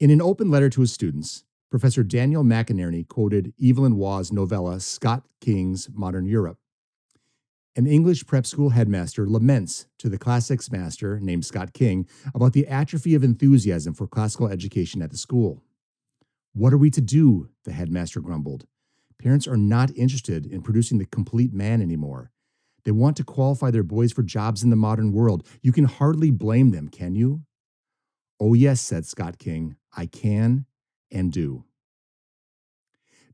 In an open letter to his students, Professor Daniel McInerny quoted Evelyn Waugh's novella Scott King's Modern Europe. An English prep school headmaster laments to the classics master, named Scott King, about the atrophy of enthusiasm for classical education at the school. "What are we to do?" the headmaster grumbled. "Parents are not interested in producing the complete man anymore. They want to qualify their boys for jobs in the modern world. You can hardly blame them, can you?" "Oh, yes," said Scott King, "I can and do."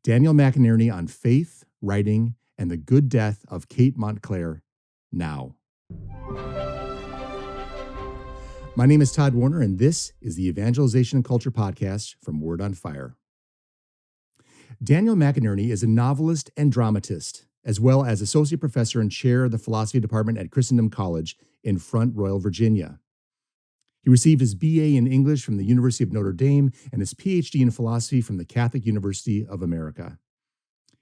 Daniel McInerny on faith, writing, and the good death of Kate Montclair, now. My name is Todd Warner, and this is the Evangelization and Culture Podcast from Word on Fire. Daniel McInerny is a novelist and dramatist, as well as associate professor and chair of the philosophy department at Christendom College in Front Royal, Virginia. He received his BA in English from the University of Notre Dame and his PhD in philosophy from the Catholic University of America.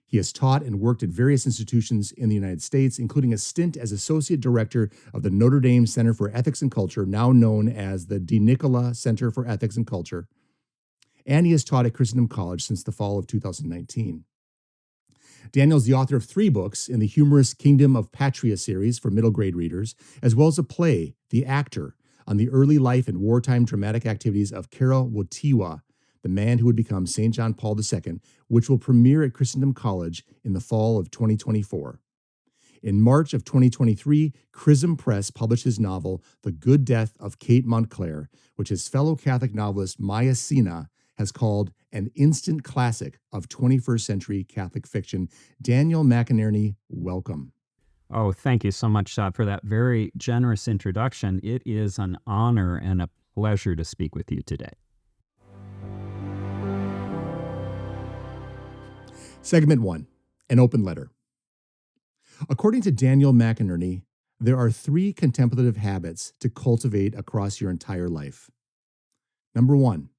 He has taught and worked at various institutions in the United States, including a stint as associate director of the Notre Dame Center for Ethics and Culture, now known as the De Nicola Center for Ethics and Culture. And he has taught at Christendom College since the fall of 2019. Daniel is the author of 3 books in the humorous Kingdom of Patria series for middle grade readers, as well as a play, The Actor, on the early life and wartime dramatic activities of Kara Wottiwa, the man who would become St. John Paul II, which will premiere at Christendom College in the fall of 2024. In March of 2023, Chrism Press published his novel, The Good Death of Kate Montclair, which his fellow Catholic novelist Maya Sina has called an instant classic of 21st century Catholic fiction. Daniel McInerny, welcome. Oh, thank you so much, Todd, for that very generous introduction. It is an honor and a pleasure to speak with you today. Segment 1, an open letter. According to Daniel McInerny, there are 3 contemplative habits to cultivate across your entire life. Number 1,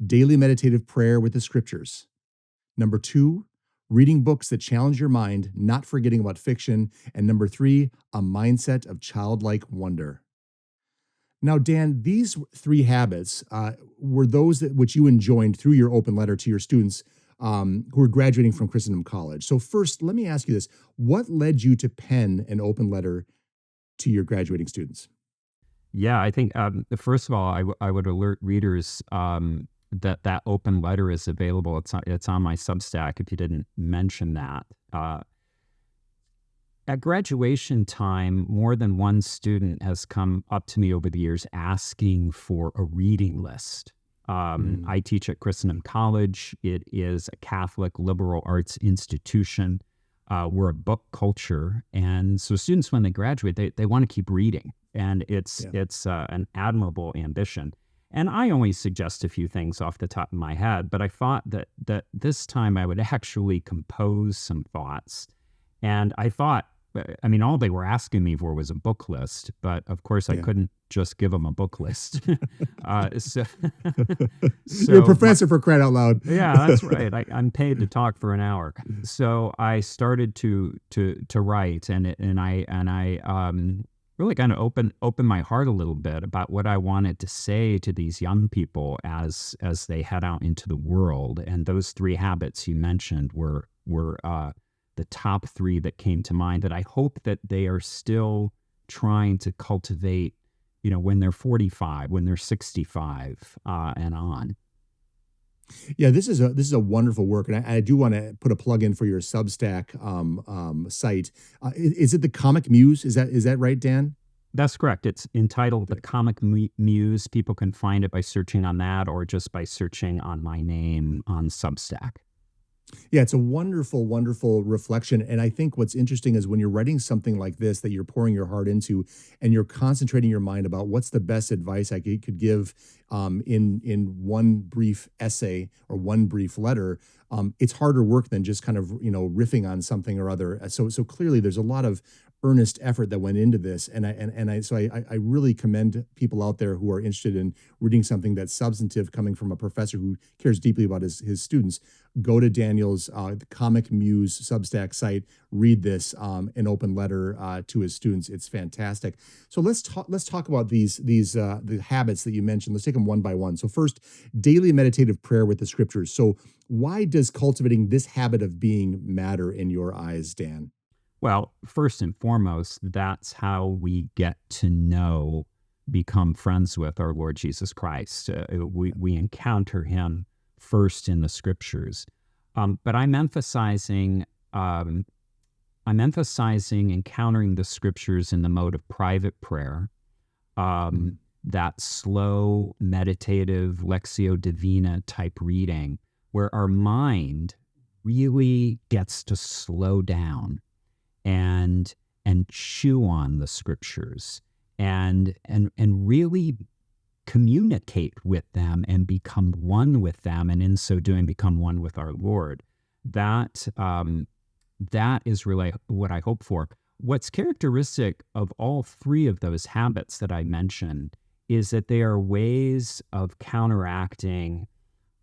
daily meditative prayer with the scriptures. Number 2, reading books that challenge your mind, not forgetting about fiction. And number 3, a mindset of childlike wonder. Now, Dan, these 3 habits were those which you enjoined through your open letter to your students who are graduating from Christendom College. So first, let me ask you this. What led you to pen an open letter to your graduating students? Yeah, I think, first of all, I would alert readers that open letter is available. It's on my Substack, if you didn't mention that. At graduation time, more than one student has come up to me over the years asking for a reading list. I teach at Christendom College. It is a Catholic liberal arts institution. We're a book culture. And so students, when they graduate, they want to keep reading. And it's an admirable ambition. And I only suggest a few things off the top of my head, but I thought that this time I would actually compose some thoughts. And I thought, all they were asking me for was a book list, but of course I couldn't just give them a book list. So You're a professor, for crying out loud. Yeah, that's right. I'm paid to talk for an hour. So I started to write, and I really kind of open my heart a little bit about what I wanted to say to these young people as they head out into the world. And those 3 habits you mentioned were the top 3 that came to mind that I hope that they are still trying to cultivate, when they're 45, when they're 65, and on. Yeah, this is a wonderful work, and I do want to put a plug in for your Substack site. Is it the Comic Muse? Is that right, Dan? That's correct. It's entitled The Comic Muse. People can find it by searching on that, or just by searching on my name on Substack. Yeah, it's a wonderful, wonderful reflection. And I think what's interesting is when you're writing something like this that you're pouring your heart into, and you're concentrating your mind about what's the best advice I could give in one brief essay or one brief letter, it's harder work than just kind of riffing on something or other. So clearly there's a lot of earnest effort that went into this. And I really commend people out there who are interested in reading something that's substantive coming from a professor who cares deeply about his students. Go to Daniel's Comic Muse Substack site, read this, an open letter to his students. It's fantastic. So let's talk about the habits that you mentioned. Let's take them one by one. So first, daily meditative prayer with the scriptures. So why does cultivating this habit of being matter in your eyes, Dan? Well, first and foremost, that's how we get to know, become friends with our Lord Jesus Christ. We encounter him first in the scriptures. But I'm emphasizing encountering the scriptures in the mode of private prayer, that slow, meditative, Lectio Divina type reading, where our mind really gets to slow down and chew on the scriptures and really communicate with them and become one with them, and in so doing become one with our Lord. That is really what I hope for. What's characteristic of all three of those habits that I mentioned is that they are ways of counteracting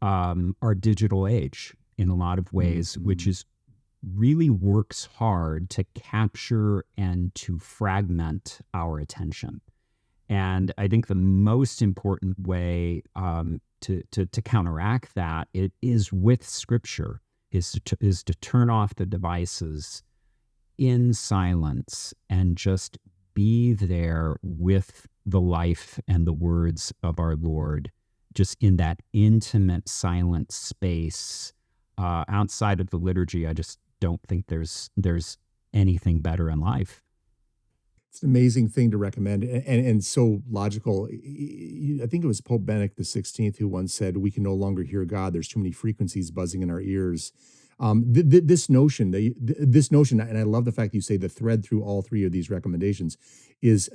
our digital age in a lot of ways, which is really works hard to capture and to fragment our attention. And I think the most important way to counteract that it is with Scripture, is to turn off the devices in silence and just be there with the life and the words of our Lord, just in that intimate, silent space. Outside of the liturgy, I just don't think there's anything better in life. It's an amazing thing to recommend, and so logical. I think it was Pope Benedict XVI who once said, "We can no longer hear God. There's too many frequencies buzzing in our ears." This notion, and I love the fact that you say the thread through all three of these recommendations is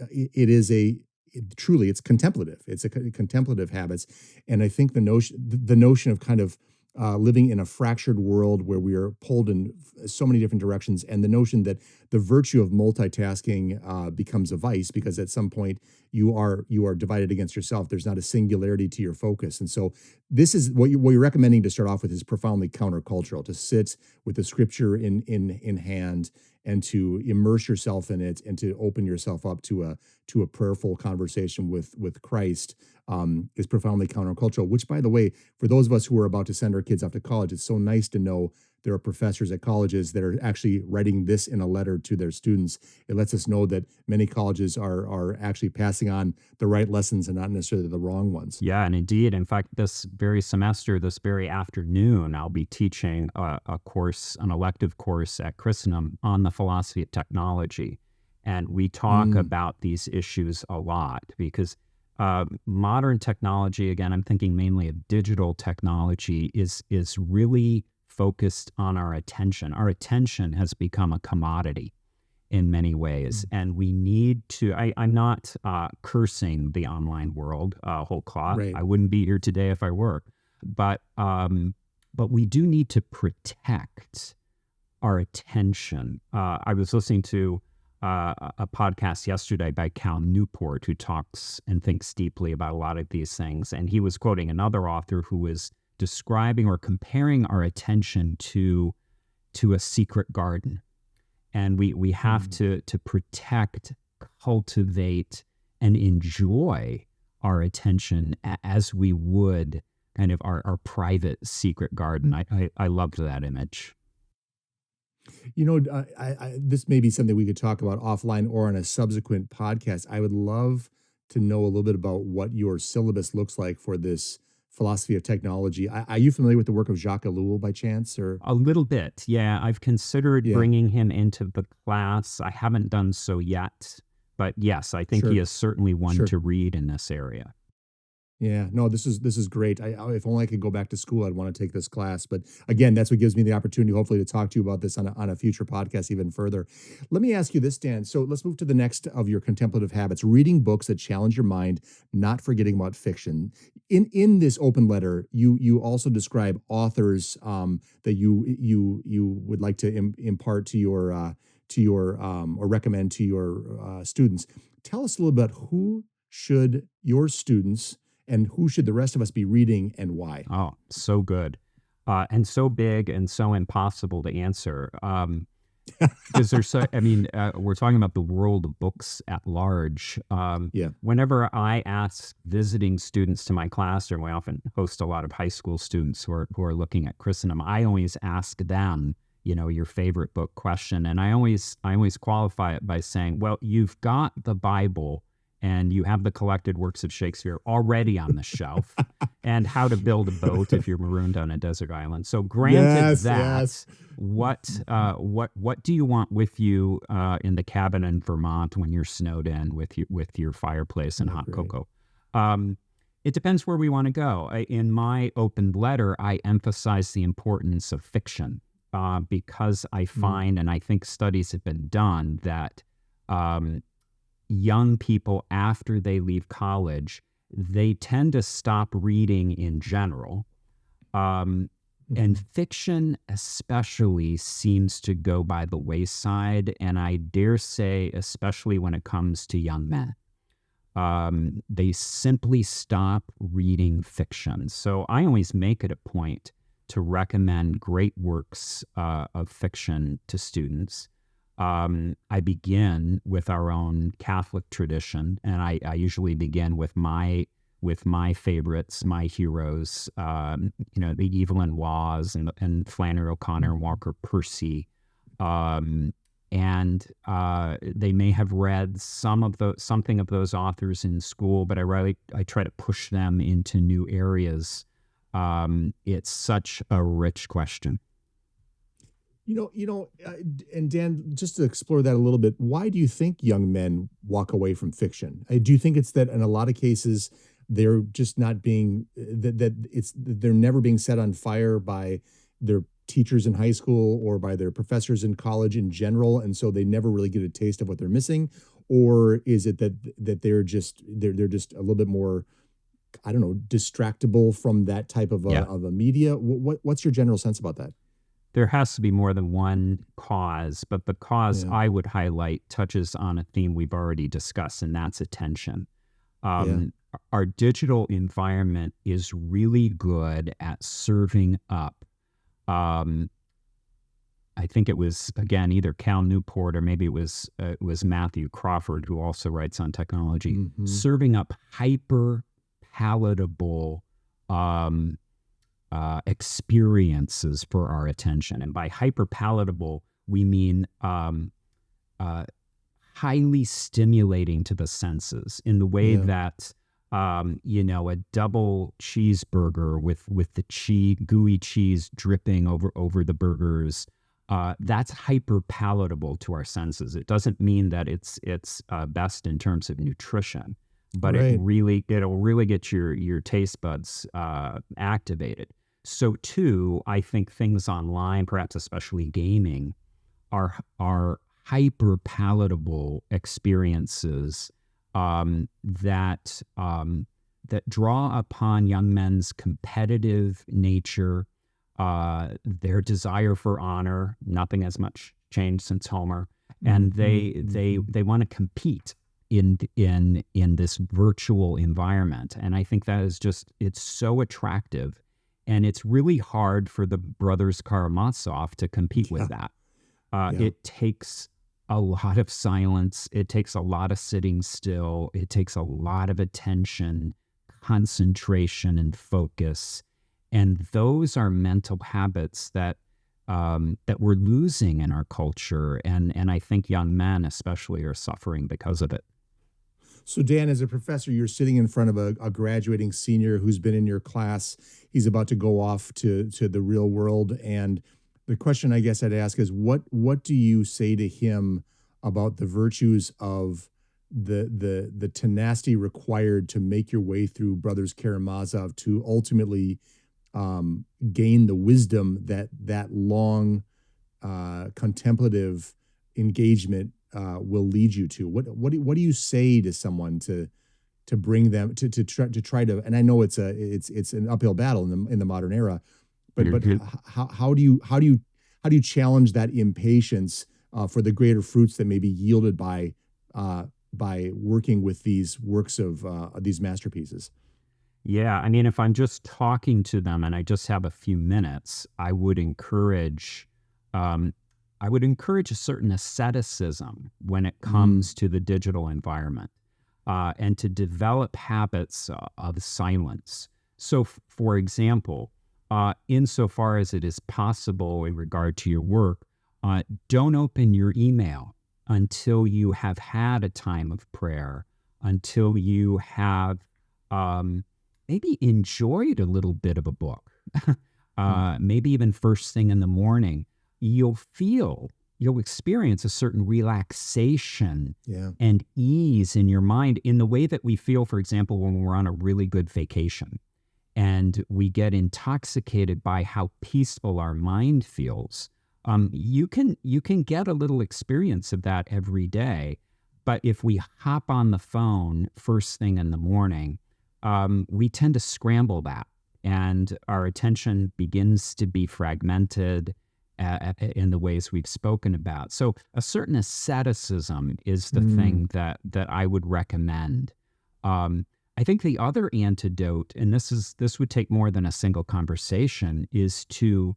truly it's contemplative. It's a contemplative habits, and I think the notion of kind of living in a fractured world where we are pulled in so many different directions, and the notion that the virtue of multitasking becomes a vice because at some point you are divided against yourself. There's not a singularity to your focus, and so this is what you're recommending to start off with is profoundly countercultural. To sit with the scripture in hand and to immerse yourself in it and to open yourself up to a prayerful conversation with Christ is profoundly countercultural, which, by the way, for those of us who are about to send our kids off to college, it's so nice to know there are professors at colleges that are actually writing this in a letter to their students. It lets us know that many colleges are actually passing on the right lessons and not necessarily the wrong ones. Yeah, and indeed. In fact, this very semester, this very afternoon, I'll be teaching a course, an elective course at Christendom on the philosophy of technology. And we talk about these issues a lot because modern technology, again, I'm thinking mainly of digital technology, is really focused on our attention. Our attention has become a commodity in many ways, and we need to. I'm not cursing the online world whole cloth. Right. I wouldn't be here today if I were, but we do need to protect our attention. I was listening to a podcast yesterday by Cal Newport, who talks and thinks deeply about a lot of these things, and he was quoting another author who was describing or comparing our attention to a secret garden. And we have to protect, cultivate, and enjoy our attention as we would kind of our private secret garden. I loved that image. You know, this may be something we could talk about offline or on a subsequent podcast. I would love to know a little bit about what your syllabus looks like for this philosophy of technology. Are you familiar with the work of Jacques Ellul by chance? Or a little bit, yeah. I've considered bringing him into the class. I haven't done so yet, but yes, I think he is certainly one to read in this area. Yeah, no, this is great. If only I could go back to school, I'd want to take this class. But again, that's what gives me the opportunity, hopefully, to talk to you about this on a future podcast even further. Let me ask you this, Dan. So let's move to the next of your contemplative habits: reading books that challenge your mind, not forgetting about fiction. In this open letter, you also describe authors that you would like to impart to to your or recommend to your students. Tell us a little bit, who should your students and who should the rest of us be reading, and why? Oh, so good. And so big and so impossible to answer. Because there's so, I mean, we're talking about the world of books at large. Yeah. Whenever I ask visiting students to my classroom, we often host a lot of high school students who are looking at Christendom. I always ask them, your favorite book question, and I always qualify it by saying, well, you've got the Bible and you have the collected works of Shakespeare already on the shelf, and How to Build a Boat if you're marooned on a desert island. So granted Yes. what do you want with you in the cabin in Vermont when you're snowed in with your fireplace and hot Great. cocoa? It depends where we want to go. In my open letter, I emphasize the importance of fiction because I find, and I think studies have been done, that young people, after they leave college, they tend to stop reading in general. And fiction especially seems to go by the wayside. And I dare say, especially when it comes to young men, they simply stop reading fiction. So I always make it a point to recommend great works of fiction to students. I begin with our own Catholic tradition, and I usually begin with my favorites, my heroes, the Evelyn Waugh and Flannery O'Connor and Walker Percy, and they may have read something of those authors in school, but I try to push them into new areas. It's such a rich question. And Dan, just to explore that a little bit, why do you think young men walk away from fiction? Do you think it's that in a lot of cases they're just not being they're never being set on fire by their teachers in high school or by their professors in college in general, and so they never really get a taste of what they're missing? Or is it that they're just a little bit more, I don't know, distractible from that type of a media? What's your general sense about that? There has to be more than one cause, but the cause I would highlight touches on a theme we've already discussed, and that's attention. Our digital environment is really good at serving up. I think it was, again, either Cal Newport or maybe it was Matthew Crawford, who also writes on technology, serving up hyper palatable experiences for our attention. And by hyper palatable, we mean highly stimulating to the senses in the way that a double cheeseburger with the gooey cheese dripping over the burgers, that's hyper palatable to our senses. It doesn't mean that it's best in terms of nutrition, but it'll really get your taste buds activated. So too, I think things online, perhaps especially gaming, are hyper palatable experiences that draw upon young men's competitive nature, their desire for honor. Nothing has much changed since Homer, and they want to compete in this virtual environment. And I think that is it's so attractive, and it's really hard for the brothers Karamazov to compete with that. It takes a lot of silence. It takes a lot of sitting still. It takes a lot of attention, concentration, and focus. And those are mental habits that we're losing in our culture. And I think young men especially are suffering because of it. So Dan, as a professor, you're sitting in front of a graduating senior who's been in your class. He's about to go off to the real world. And the question I guess I'd ask is, what do you say to him about the virtues of the tenacity required to make your way through Brothers Karamazov to ultimately gain the wisdom that long contemplative engagement will lead you to? What do you say to someone to bring them to try to? And I know it's an uphill battle in the modern era, but how do you challenge that impatience for the greater fruits that may be yielded by working with these works of these masterpieces. Yeah, I mean, if I'm just talking to them and I just have a few minutes, um, I would encourage a certain asceticism when it comes to the digital environment, and to develop habits of silence. So, for example, insofar as it is possible in regard to your work, don't open your email until you have had a time of prayer, until you have maybe enjoyed a little bit of a book, maybe even first thing in the morning. You'll experience a certain relaxation and ease in your mind in the way that we feel, for example, when we're on a really good vacation and we get intoxicated by how peaceful our mind feels. You can get a little experience of that every day. But if we hop on the phone first thing in the morning, we tend to scramble that, and our attention begins to be fragmented in the ways we've spoken about. So a certain asceticism is the thing that I would recommend. I think the other antidote, and this would take more than a single conversation, is to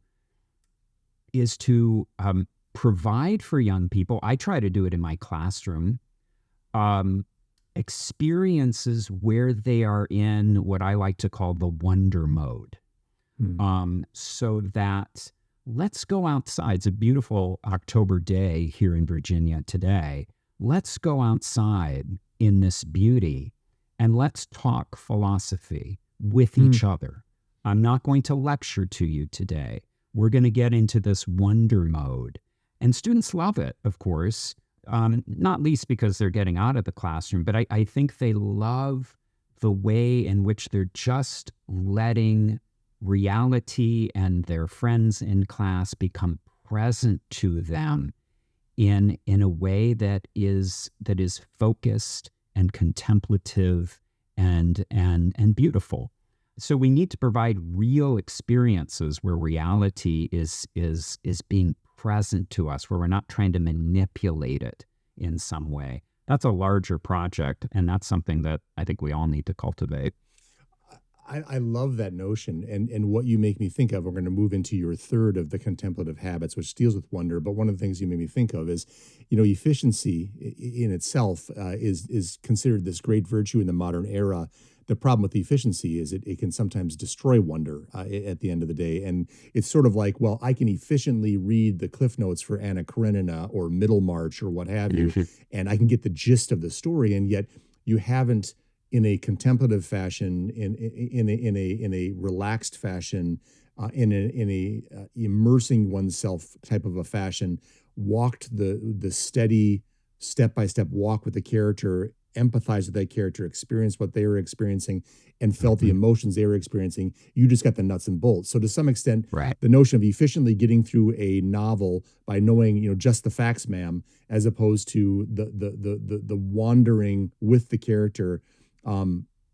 provide for young people. I try to do it in my classroom. Experiences where they are in what I like to call the wonder mode. So that, let's go outside. It's a beautiful October day here in Virginia today. Let's go outside in this beauty and let's talk philosophy with each other. I'm not going to lecture to you today. We're going to get into this wonder mode. And students love it, of course. Not least because they're getting out of the classroom, but I think they love the way in which they're just letting reality and their friends in class become present to them in a way that is focused and contemplative and beautiful. So we need to provide real experiences where reality is being present to us, where we're not trying to manipulate it in some way. That's a larger project, and that's something that I think we all need to cultivate. I love that notion, and what you make me think of, we're going to move into your third of the contemplative habits, which deals with wonder. But one of the things you made me think of is, efficiency in itself is considered this great virtue in the modern era. The problem with the efficiency is it can sometimes destroy wonder at the end of the day. And it's sort of like, well, I can efficiently read the Cliff Notes for Anna Karenina or Middlemarch or what have you, and I can get the gist of the story, and yet you haven't, in a contemplative fashion, in a relaxed fashion, in a immersing oneself type of a fashion, walked the steady step-by-step walk with the character, empathize with that character, experience what they were experiencing, and felt the emotions they were experiencing. You just got the nuts and bolts. So to some extent, the notion of efficiently getting through a novel by knowing, just the facts, ma'am, as opposed to the wandering with the character.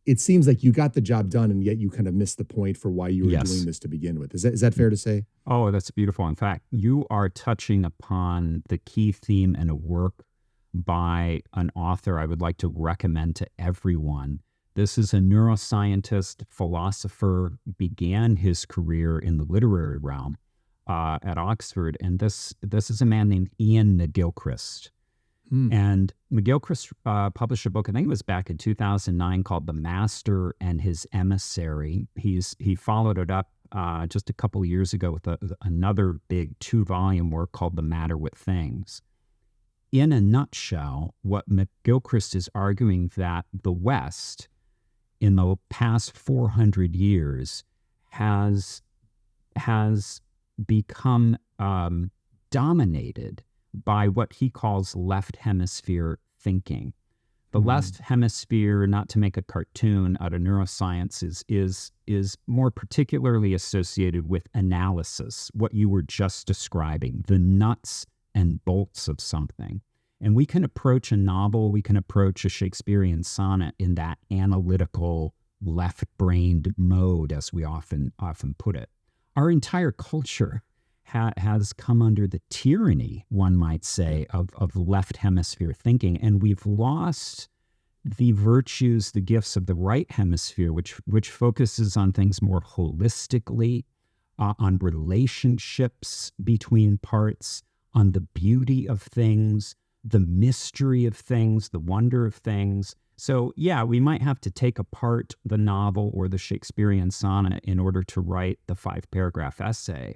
It seems like you got the job done, and yet you kind of missed the point for why you were doing this to begin with. Is that fair to say? Oh, that's beautiful. In fact, you are touching upon the key theme in a work by an author I would like to recommend to everyone. This is a neuroscientist, philosopher, began his career in the literary realm at Oxford, and this is a man named Ian McGilchrist. And McGilchrist published a book, I think it was back in 2009, called The Master and His Emissary. He followed it up just a couple of years ago with another big 2-volume work called The Matter with Things. In a nutshell, what McGilchrist is arguing, that the West, in the past 400 years, has become dominated by what he calls left hemisphere thinking. The left hemisphere, not to make a cartoon out of neuroscience, is more particularly associated with analysis, what you were just describing, the nuts and bolts of something. And we can approach a novel, we can approach a Shakespearean sonnet in that analytical, left-brained mode, as we often put it. Our entire culture has come under the tyranny, one might say, of left hemisphere thinking, and we've lost the virtues, the gifts of the right hemisphere, which focuses on things more holistically, on relationships between parts, on the beauty of things, the mystery of things, the wonder of things. So yeah, we might have to take apart the novel or the Shakespearean sonnet in order to write the 5-paragraph essay,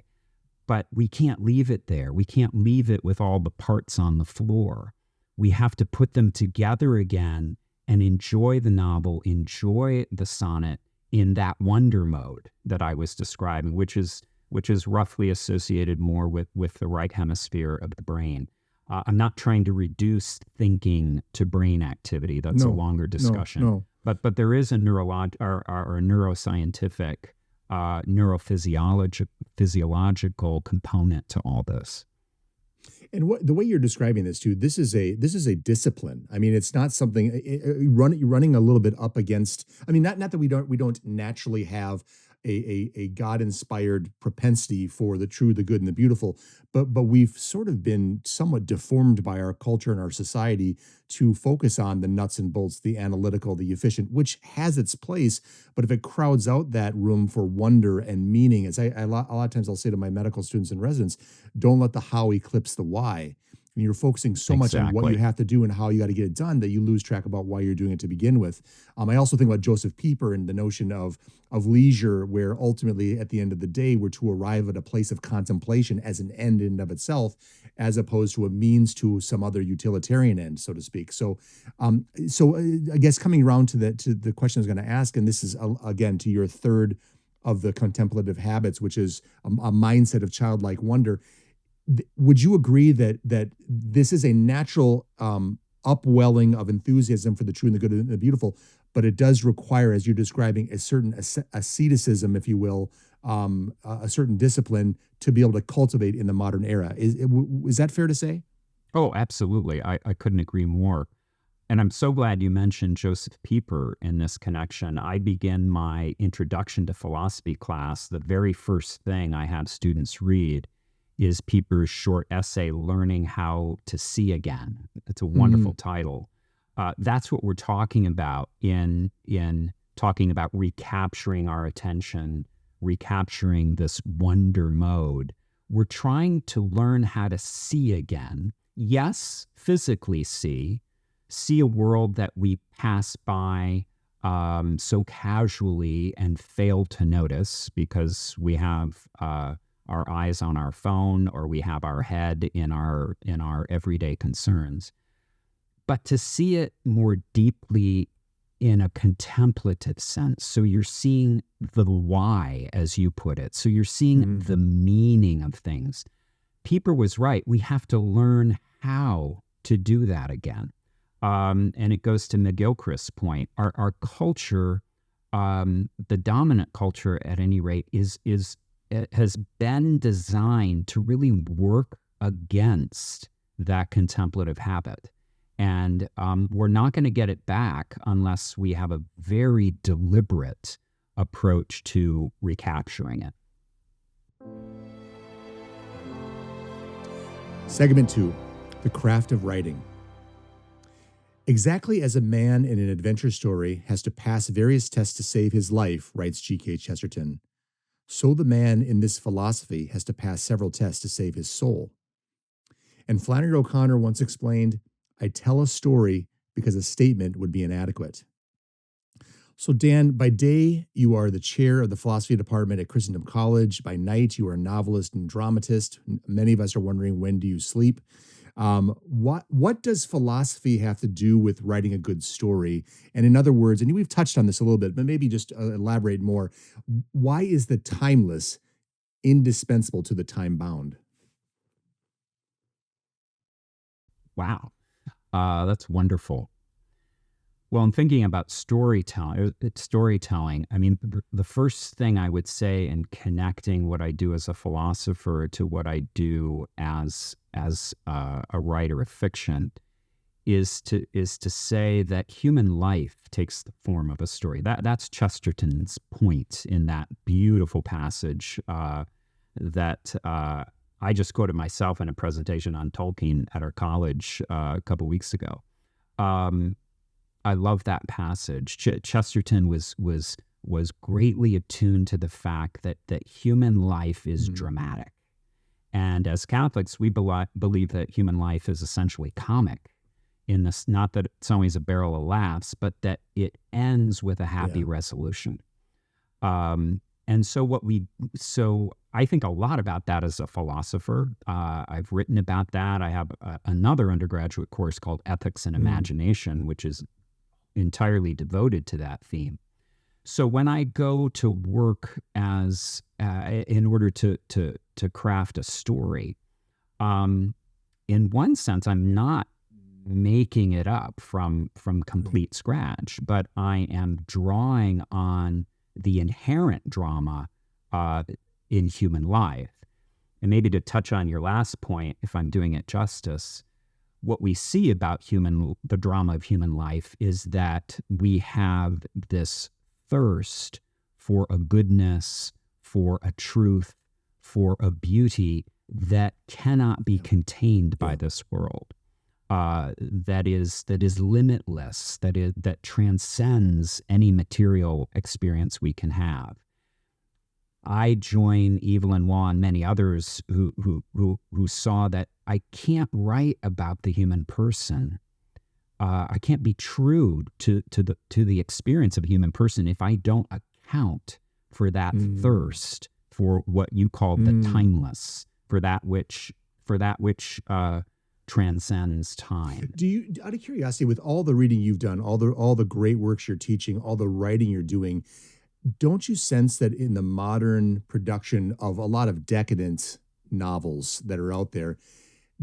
but we can't leave it there. We can't leave it with all the parts on the floor. We have to put them together again and enjoy the novel, enjoy the sonnet in that wonder mode that I was describing, which is roughly associated more with the right hemisphere of the brain. I'm not trying to reduce thinking to brain activity. That's a longer discussion. No. But there is a neuroscientific, neurophysiological component to all this. And the way you're describing this too, this is a discipline. I mean, it's not something running a little bit up against. I mean, not that we don't naturally have a God-inspired propensity for the true, the good, and the beautiful, but we've sort of been somewhat deformed by our culture and our society to focus on the nuts and bolts, the analytical, the efficient, which has its place. But if it crowds out that room for wonder and meaning, as a lot of times I'll say to my medical students and residents, don't let the how eclipse the why. And you're focusing so much on what you have to do and how you got to get it done that you lose track about why you're doing it to begin with. I also think about Joseph Pieper and the notion of leisure, where ultimately at the end of the day, we're to arrive at a place of contemplation as an end in and of itself, as opposed to a means to some other utilitarian end, so to speak. So I guess coming around to the question I was going to ask, and this is again to your third of the contemplative habits, which is a mindset of childlike wonder. Would you agree that this is a natural upwelling of enthusiasm for the true and the good and the beautiful, but it does require, as you're describing, a certain asceticism, if you will, a certain discipline to be able to cultivate in the modern era? Is that fair to say? Oh, absolutely. I couldn't agree more. And I'm so glad you mentioned Joseph Pieper in this connection. I begin my introduction to philosophy class. The very first thing I have students read is Pieper's short essay, Learning How to See Again. It's a wonderful title. That's what we're talking about in talking about recapturing our attention, recapturing this wonder mode. We're trying to learn how to see again. Yes, physically see a world that we pass by so casually and fail to notice because we have our eyes on our phone, or we have our head in our everyday concerns. But to see it more deeply in a contemplative sense. So you're seeing the why, as you put it. So you're seeing the meaning of things. Pieper was right. We have to learn how to do that again. And it goes to McGilchrist's point. Our culture, the dominant culture at any rate, it has been designed to really work against that contemplative habit. And we're not going to get it back unless we have a very deliberate approach to recapturing it. Segment 2, the craft of writing. Exactly as a man in an adventure story has to pass various tests to save his life, writes G.K. Chesterton, so the man in this philosophy has to pass several tests to save his soul. And Flannery O'Connor once explained, I tell a story because a statement would be inadequate. So Dan, by day, you are the chair of the philosophy department at Christendom College. By night, you are a novelist and dramatist. Many of us are wondering, when do you sleep? What does philosophy have to do with writing a good story? And in other words, and we've touched on this a little bit, but maybe just elaborate more. Why is the timeless indispensable to the time bound? Wow. That's wonderful. Well, I'm thinking about storytelling. I mean, the first thing I would say in connecting what I do as a philosopher to what I do as a writer of fiction is to say that human life takes the form of a story. That's Chesterton's point in that beautiful passage that I just quoted myself in a presentation on Tolkien at our college a couple weeks ago. I love that passage. Chesterton was greatly attuned to the fact that human life is dramatic, and as Catholics, we believe that human life is essentially comic. In this, not that it's always a barrel of laughs, but that it ends with a happy resolution. And so I think a lot about that as a philosopher. I've written about that. I have another undergraduate course called Ethics and Imagination, which is entirely devoted to that theme. So when I go to work as in order to craft a story, in one sense, I'm not making it up from complete scratch, but I am drawing on the inherent drama in human life. And maybe to touch on your last point, if I'm doing it justice, what we see about the drama of human life is that we have this thirst for a goodness, for a truth, for a beauty that cannot be contained by this world. That is limitless, that transcends any material experience we can have. I join Evelyn Waugh and many others who saw that I can't write about the human person. I can't be true to the experience of a human person if I don't account for that thirst for what you call the timeless, for that which transcends time. Do you, out of curiosity, with all the reading you've done, all the great works you're teaching, all the writing you're doing, don't you sense that in the modern production of a lot of decadent novels that are out there,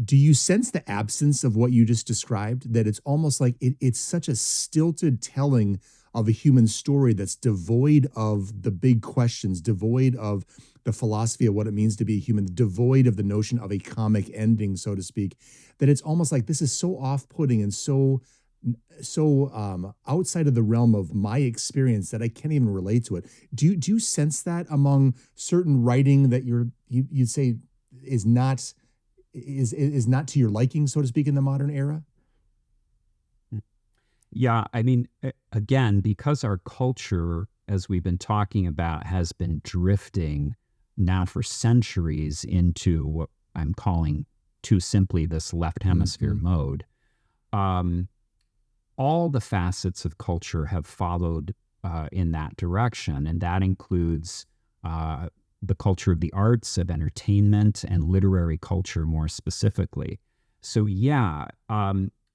do you sense the absence of what you just described? That it's almost like it's such a stilted telling of a human story that's devoid of the big questions, devoid of the philosophy of what it means to be human, devoid of the notion of a comic ending, so to speak, that it's almost like this is so off-putting and so outside of the realm of my experience that I can't even relate to it. Do you sense that among certain writing that you'd say is not to your liking, so to speak, in the modern era? Yeah, I mean, again, because our culture, as we've been talking about, has been drifting now for centuries into what I'm calling too simply this left hemisphere mode. All the facets of culture have followed in that direction, and that includes the culture of the arts, of entertainment, and literary culture more specifically. So yeah,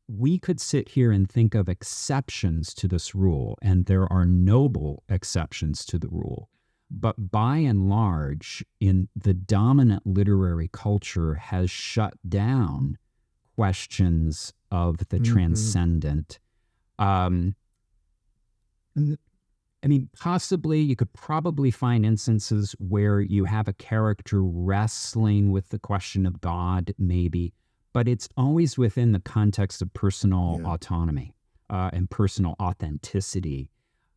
we could sit here and think of exceptions to this rule, and there are noble exceptions to the rule. But by and large, in the dominant literary culture has shut down questions of the transcendent. I mean, possibly you could probably find instances where you have a character wrestling with the question of God, maybe, but it's always within the context of personal autonomy and personal authenticity.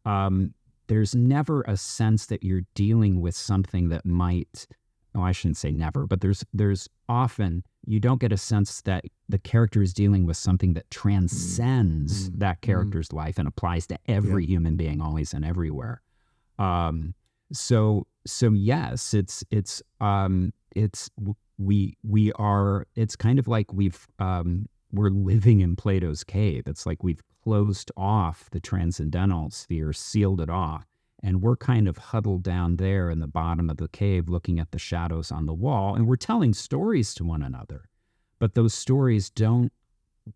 There's never a sense that you're dealing with something that might, I shouldn't say never, but there's often, you don't get a sense that the character is dealing with something that transcends that character's life and applies to every human being, always and everywhere. So yes, it's kind of like we're living in Plato's cave. It's like we've closed off the transcendental sphere, sealed it off, and we're kind of huddled down there in the bottom of the cave looking at the shadows on the wall, and we're telling stories to one another. But those stories don't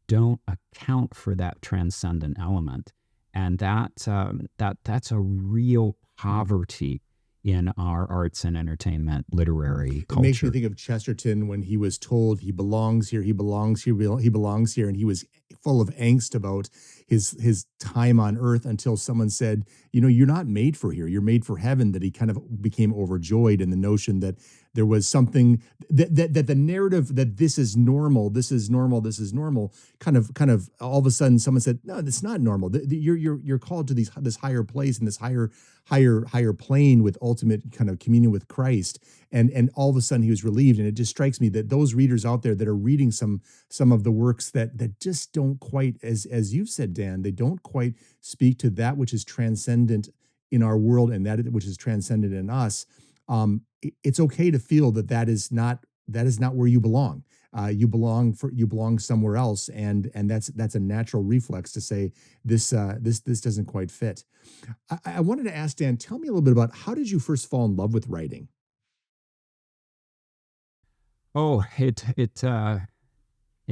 account for that transcendent element. And that's a real poverty in our arts and entertainment literary culture. It makes me think of Chesterton when he was told he belongs here, he belongs here, he belongs here, and he was full of angst about his time on Earth until someone said, you're not made for here. You're made for heaven, that he kind of became overjoyed in the notion that there was something that the narrative that this is normal, this is normal, kind of all of a sudden someone said, no, that's not normal. You're called to this higher place and this higher plane with ultimate kind of communion with Christ. And all of a sudden he was relieved. And it just strikes me that those readers out there that are reading some of the works that just don't quite, as you've said, Dan, they don't quite speak to that which is transcendent in our world and that which is transcendent in us. It's okay to feel that is not where you belong. You belong somewhere else, and that's a natural reflex to say this doesn't quite fit. I wanted to ask Dan, tell me a little bit about, how did you first fall in love with writing? Oh, it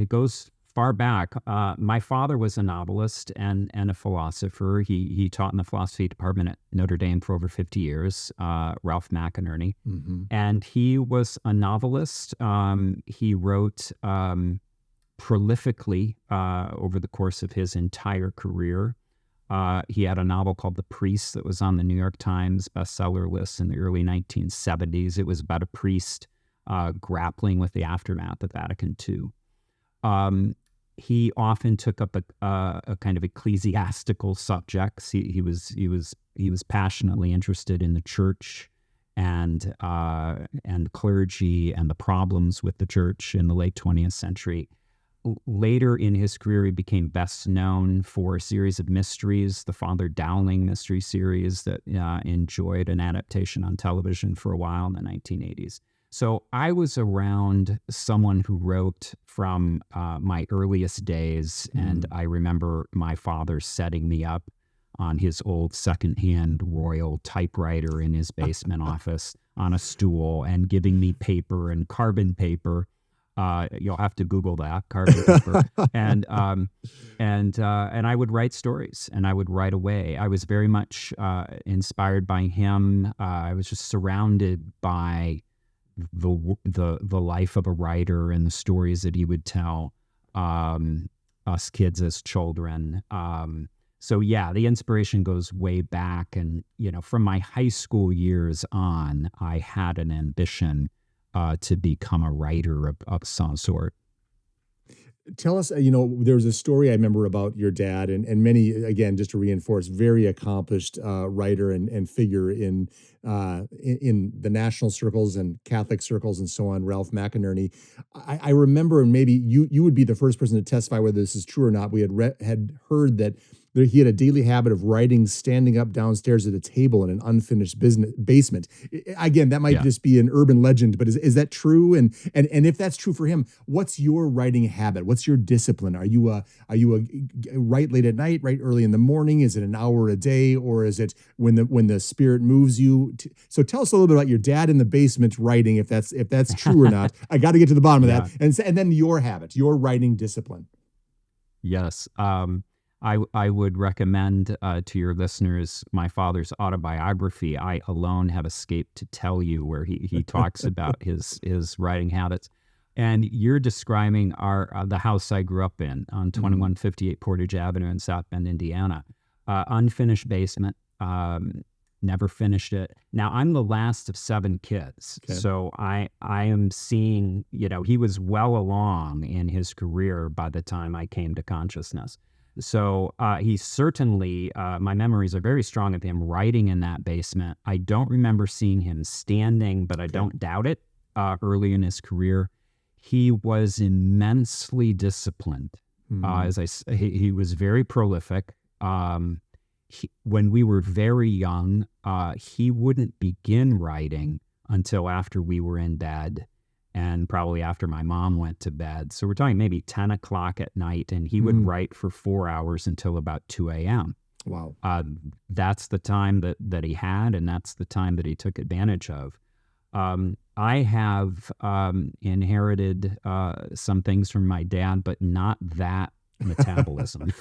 goes far back. My father was a novelist and a philosopher. He taught in the philosophy department at Notre Dame for over 50 years, Ralph McInerny. Mm-hmm. And he was a novelist. He wrote prolifically over the course of his entire career. He had a novel called The Priest that was on the New York Times bestseller list in the early 1970s. It was about a priest grappling with the aftermath of Vatican II. He often took up a kind of ecclesiastical subjects. He was passionately interested in the church and clergy and the problems with the church in the late 20th century. Later in his career, he became best known for a series of mysteries, the Father Dowling mystery series that enjoyed an adaptation on television for a while in the 1980s. So I was around someone who wrote from my earliest days, and I remember my father setting me up on his old secondhand Royal typewriter in his basement office on a stool and giving me paper and carbon paper. You'll have to Google that, carbon paper. And I would write stories, and I would write away. I was very much inspired by him. I was just surrounded by the life of a writer and the stories that he would tell us kids as children. So yeah, the inspiration goes way back. And, from my high school years on, I had an ambition to become a writer of some sort. Tell us, there was a story I remember about your dad and many, again, just to reinforce, very accomplished writer and figure in the national circles and Catholic circles and so on, Ralph McInerny. I remember, and maybe you would be the first person to testify whether this is true or not. We had heard that he had a daily habit of writing standing up downstairs at a table in an unfinished basement. Again, that might just be an urban legend, but is that true? And if that's true for him, what's your writing habit? What's your discipline? Are you a write late at night, write early in the morning? Is it an hour a day, or is it when the spirit moves you? So tell us a little bit about your dad in the basement writing, if that's true or not. I got to get to the bottom of that, and then your habit, your writing discipline. Yes. I would recommend to your listeners my father's autobiography, I Alone Have Escaped to Tell You, where he talks about his writing habits. And you're describing the house I grew up in on 2158 Portage Avenue in South Bend, Indiana. Unfinished basement, never finished it. Now, I'm the last of 7 kids. Okay. So I am seeing, he was well along in his career by the time I came to consciousness. So he certainly, my memories are very strong of him writing in that basement. I don't remember seeing him standing, but I don't doubt it. Early in his career, he was immensely disciplined. He was very prolific. When we were very young, he wouldn't begin writing until after we were in bed, and probably after my mom went to bed. So we're talking maybe 10 o'clock at night, and he would write for 4 hours until about 2 a.m. Wow. That's the time that he had, and that's the time that he took advantage of. I have inherited some things from my dad, but not that metabolism.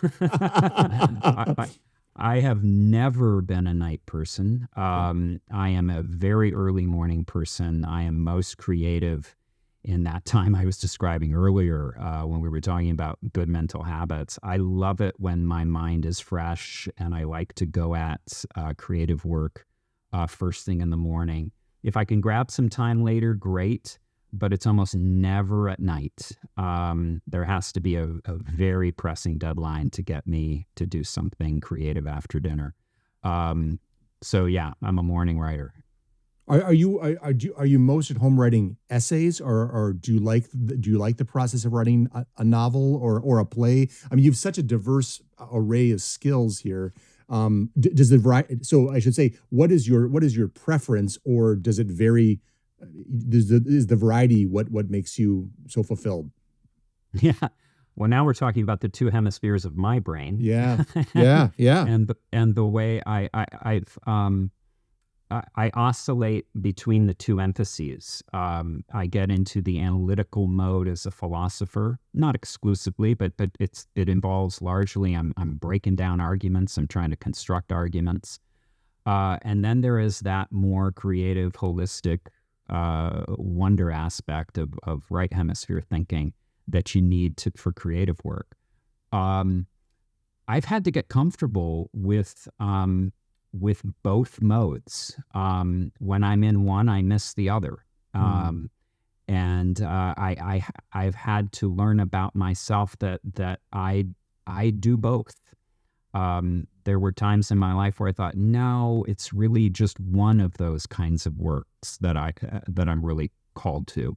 I have never been a night person. I am a very early morning person. I am most creative in that time I was describing earlier when we were talking about good mental habits. I love it when my mind is fresh, and I like to go at creative work first thing in the morning. If I can grab some time later, great, but it's almost never at night. There has to be a very pressing deadline to get me to do something creative after dinner. So yeah, I'm a morning writer. Are you most at home writing essays, or do you like the process of writing a novel or a play? I mean, you've such a diverse array of skills here. Does the variety? So I should say, what is your preference, or does it vary? Is the variety what makes you so fulfilled? Yeah. Well, now we're talking about the two hemispheres of my brain. Yeah, yeah. And the way I oscillate between the two emphases. I get into the analytical mode as a philosopher, not exclusively, but it involves largely I'm breaking down arguments. I'm trying to construct arguments, and then there is that more creative, holistic wonder aspect of right hemisphere thinking that you need for creative work. I've had to get comfortable with both modes. When I'm in one, I miss the other. And I've had to learn about myself that I do both. There were times in my life where I thought, no, it's really just one of those kinds of works that I'm really called to.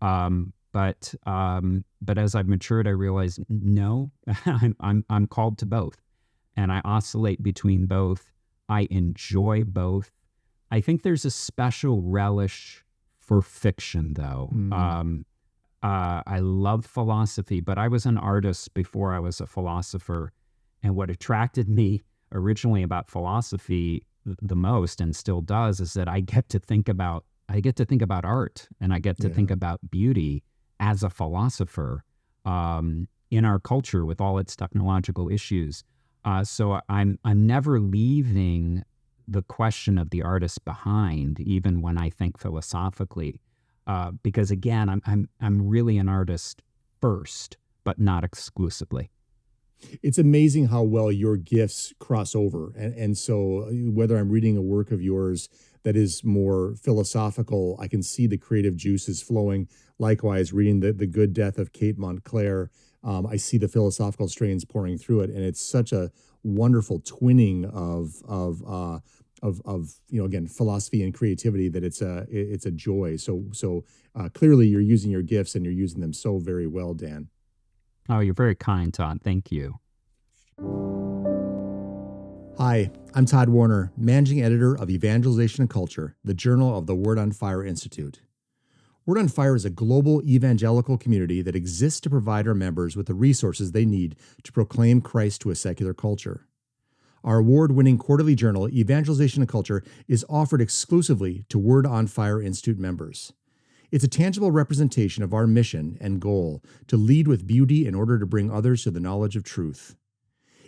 But as I've matured, I realized no, I'm called to both, and I oscillate between both. I enjoy both. I think there's a special relish for fiction, though. I love philosophy, but I was an artist before I was a philosopher. And what attracted me originally about philosophy the most, and still does, is that I get to think about art, and I get to think about beauty as a philosopher in our culture with all its technological issues. So I'm never leaving the question of the artist behind, even when I think philosophically, because again, I'm really an artist first, but not exclusively. It's amazing how well your gifts cross over, and so whether I'm reading a work of yours that is more philosophical, I can see the creative juices flowing. Likewise, reading the Good Death of Kate Montclair, I see the philosophical strains pouring through it, and it's such a wonderful twinning of again, philosophy and creativity that it's a joy. So clearly you're using your gifts, and you're using them so very well, Dan. Oh, you're very kind, Todd. Thank you. Hi, I'm Todd Warner, managing editor of Evangelization and Culture, the journal of the Word on Fire Institute. Word on Fire is a global evangelical community that exists to provide our members with the resources they need to proclaim Christ to a secular culture. Our award-winning quarterly journal, Evangelization and Culture, is offered exclusively to Word on Fire Institute members. It's a tangible representation of our mission and goal to lead with beauty in order to bring others to the knowledge of truth.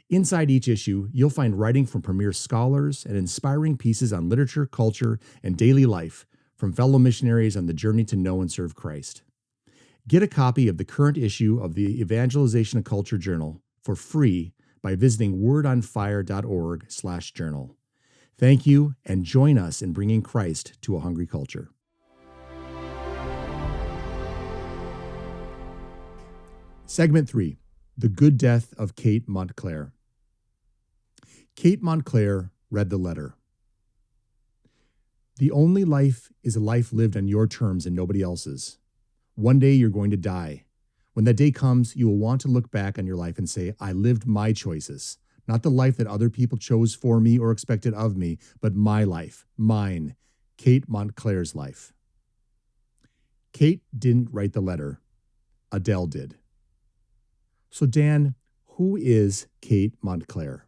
Inside each issue, you'll find writing from premier scholars and inspiring pieces on literature, culture, and daily life from fellow missionaries on the journey to know and serve Christ. Get a copy of the current issue of the Evangelization and Culture Journal for free by visiting wordonfire.org/journal. Thank you, and join us in bringing Christ to a hungry culture. Segment 3, The Good Death of Kate Montclair. Kate Montclair read the letter. The only life is a life lived on your terms and nobody else's. One day you're going to die. When that day comes, you will want to look back on your life and say, I lived my choices, not the life that other people chose for me or expected of me, but my life, mine, Kate Montclair's life. Kate didn't write the letter. Adele did. So, Dan, who is Kate Montclair?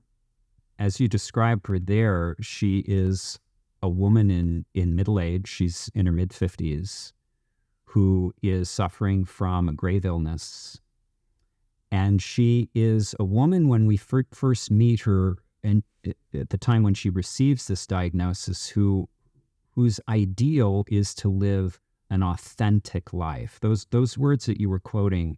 As you described her there, she is a woman in middle age. She's in her mid-50s, who is suffering from a grave illness. And she is a woman, when we first meet her, and at the time when she receives this diagnosis, whose ideal is to live an authentic life. Those words that you were quoting,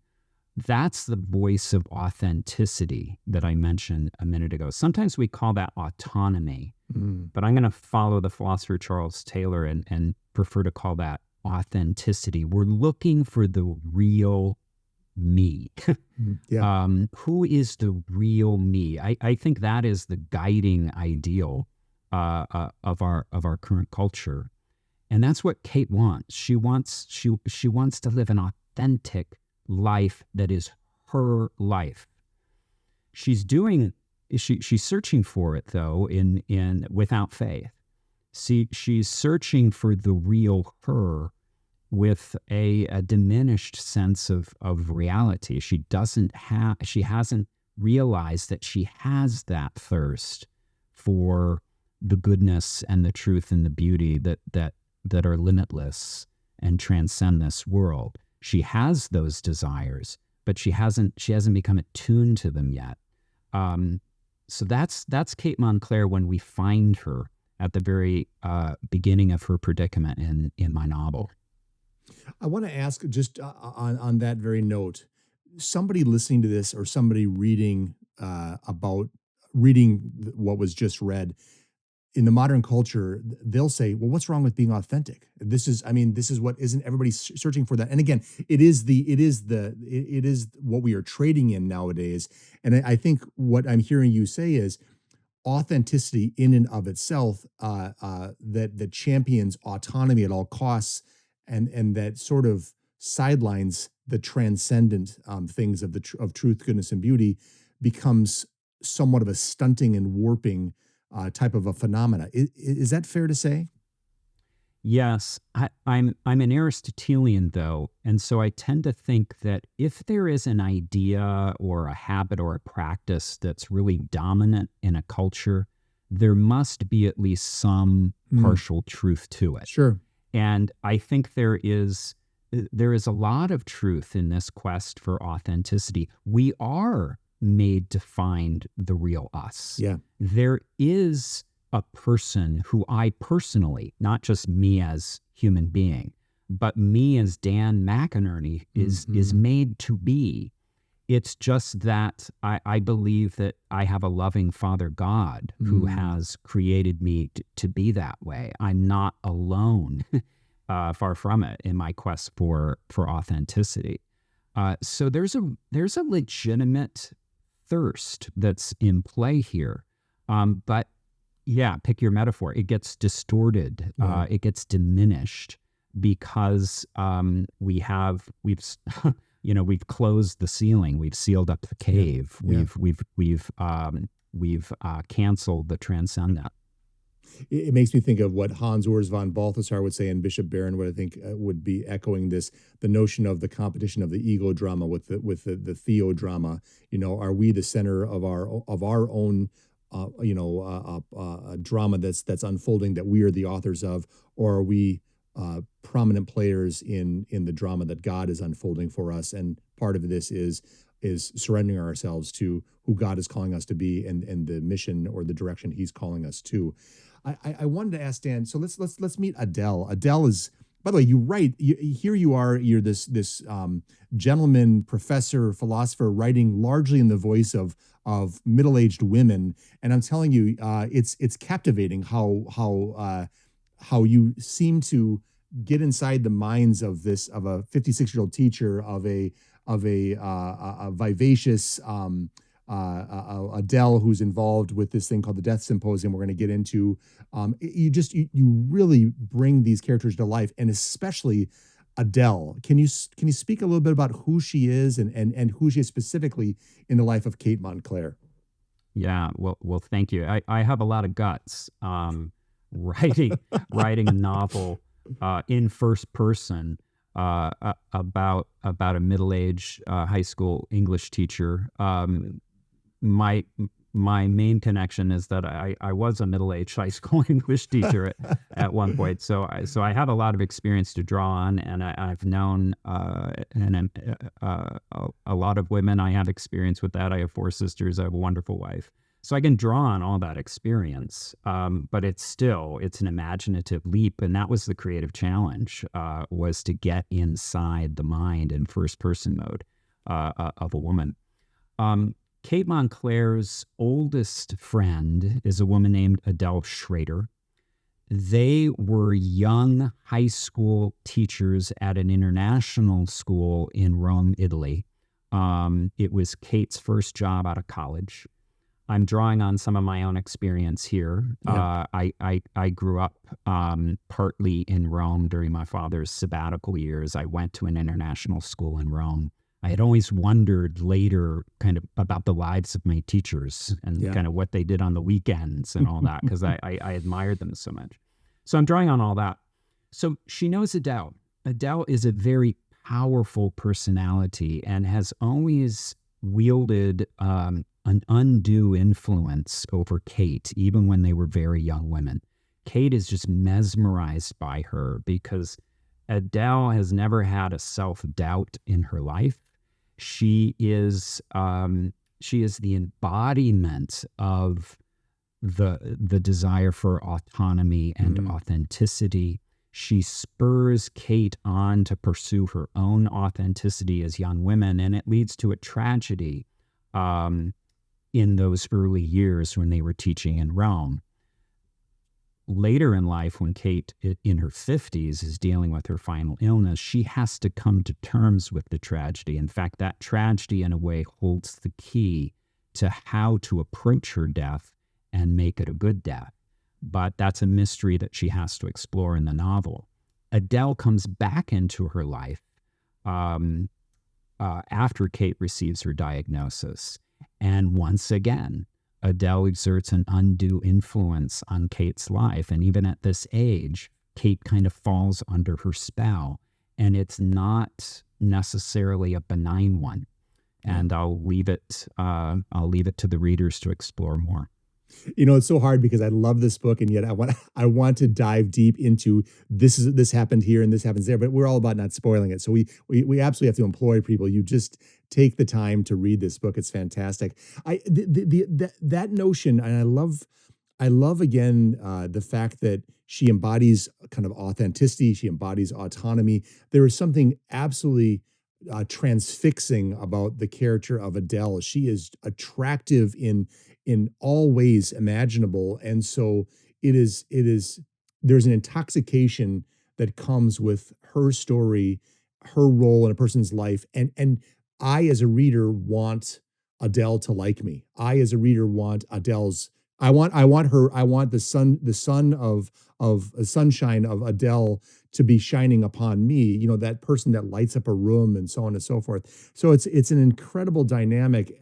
that's the voice of authenticity that I mentioned a minute ago. Sometimes we call that autonomy, but I'm going to follow the philosopher Charles Taylor and prefer to call that authenticity. We're looking for the real me. Who is the real me? I think that is the guiding ideal of our current culture, and that's what Kate wants. She wants to live an authentic life that is her life. She's searching for it though in without faith. She's searching for the real her with a diminished sense of reality. She hasn't realized that she has that thirst for the goodness and the truth and the beauty that are limitless and transcend this world. She has those desires, but she hasn't become attuned to them yet. So that's Kate Montclair when we find her at the very beginning of her predicament in my novel. I want to ask just on that very note, somebody listening to this or somebody reading what was just read, in the modern culture, they'll say, well, what's wrong with being authentic? This is what isn't everybody searching for that. And again, it is what we are trading in nowadays. And I think what I'm hearing you say is authenticity in and of itself, that champions autonomy at all costs, and that sort of sidelines the transcendent things of truth, goodness, and beauty, becomes somewhat of a stunting and warping type of a phenomena. Is that fair to say? Yes, I'm an Aristotelian though, and so I tend to think that if there is an idea or a habit or a practice that's really dominant in a culture, there must be at least some partial truth to it. Sure. And I think there is a lot of truth in this quest for authenticity. We are made to find the real us. Yeah. There is a person who I personally, not just me as human being, but me as Dan McInerny is made to be. It's just that I believe that I have a loving Father God who has created me to be that way. I'm not alone, far from it, in my quest for authenticity. So there's a legitimate thirst that's in play here. But yeah, pick your metaphor. It gets distorted. It gets diminished because we've closed the ceiling. We've sealed up the cave. We've canceled the transcendent. It makes me think of what Hans Urs von Balthasar would say, and Bishop Barron, what I think would be echoing this: the notion of the competition of the ego drama with the theodrama. Are we the center of our own drama that's unfolding that we are the authors of, or are we prominent players in the drama that God is unfolding for us? And part of this is surrendering ourselves to who God is calling us to be and the mission or the direction He's calling us to. I wanted to ask Dan. So let's meet Adele. Adele is, by the way, you write. Here you are. You're this gentleman, professor, philosopher, writing largely in the voice of middle-aged women. And I'm telling you, it's captivating how you seem to get inside the minds of a 56-year-old teacher, of a vivacious Adele who's involved with this thing called the Death Symposium we're going to get into. You really bring these characters to life, and especially Adele. Can you speak a little bit about who she is and who she is specifically in the life of Kate Montclair? Yeah, well, thank you. I have a lot of guts writing a novel in first person about a middle-aged high school English teacher. My main connection is that I was a middle-aged high school English teacher at one point, so I have a lot of experience to draw on, and I've known a lot of women. I have experience with that. I have 4 sisters. I have a wonderful wife. So I can draw on all that experience, but it's an imaginative leap. And that was the creative challenge, was to get inside the mind in first person mode of a woman. Kate Montclair's oldest friend is a woman named Adele Schrader. They were young high school teachers at an international school in Rome, Italy. It was Kate's first job out of college. I'm drawing on some of my own experience here. Yeah. I grew up partly in Rome during my father's sabbatical years. I went to an international school in Rome. I had always wondered later kind of about the lives of my teachers and kind of what they did on the weekends and all that, because I admired them so much. So I'm drawing on all that. So she knows Adele. Adele is a very powerful personality and has always wielded an undue influence over Kate, even when they were very young women. Kate is just mesmerized by her because Adele has never had a self-doubt in her life. She is the embodiment of the desire for autonomy and authenticity. She spurs Kate on to pursue her own authenticity as young women, and it leads to a tragedy in those early years when they were teaching in Rome. Later in life, when Kate, in her 50s, is dealing with her final illness, she has to come to terms with the tragedy. In fact, that tragedy, in a way, holds the key to how to approach her death and make it a good death. But that's a mystery that she has to explore in the novel. Adele comes back into her life after Kate receives her diagnosis. And once again, Adele exerts an undue influence on Kate's life. And even at this age, Kate kind of falls under her spell. And it's not necessarily a benign one. And I'll leave it to the readers to explore more. It's so hard because I love this book, and yet I want to dive deep into this happened here and this happens there, but we're all about not spoiling it. So we absolutely have to employ people. You just take the time to read this book. It's fantastic. That notion, and I love again the fact that she embodies kind of authenticity. She embodies autonomy. There is something absolutely transfixing about the character of Adele. She is attractive in all ways imaginable, and so there's an intoxication that comes with her story, her role in a person's life, and I as a reader want Adele to like me. I as a reader want I want the sunshine of Adele to be shining upon me, that person that lights up a room and so on and so forth. So it's an incredible dynamic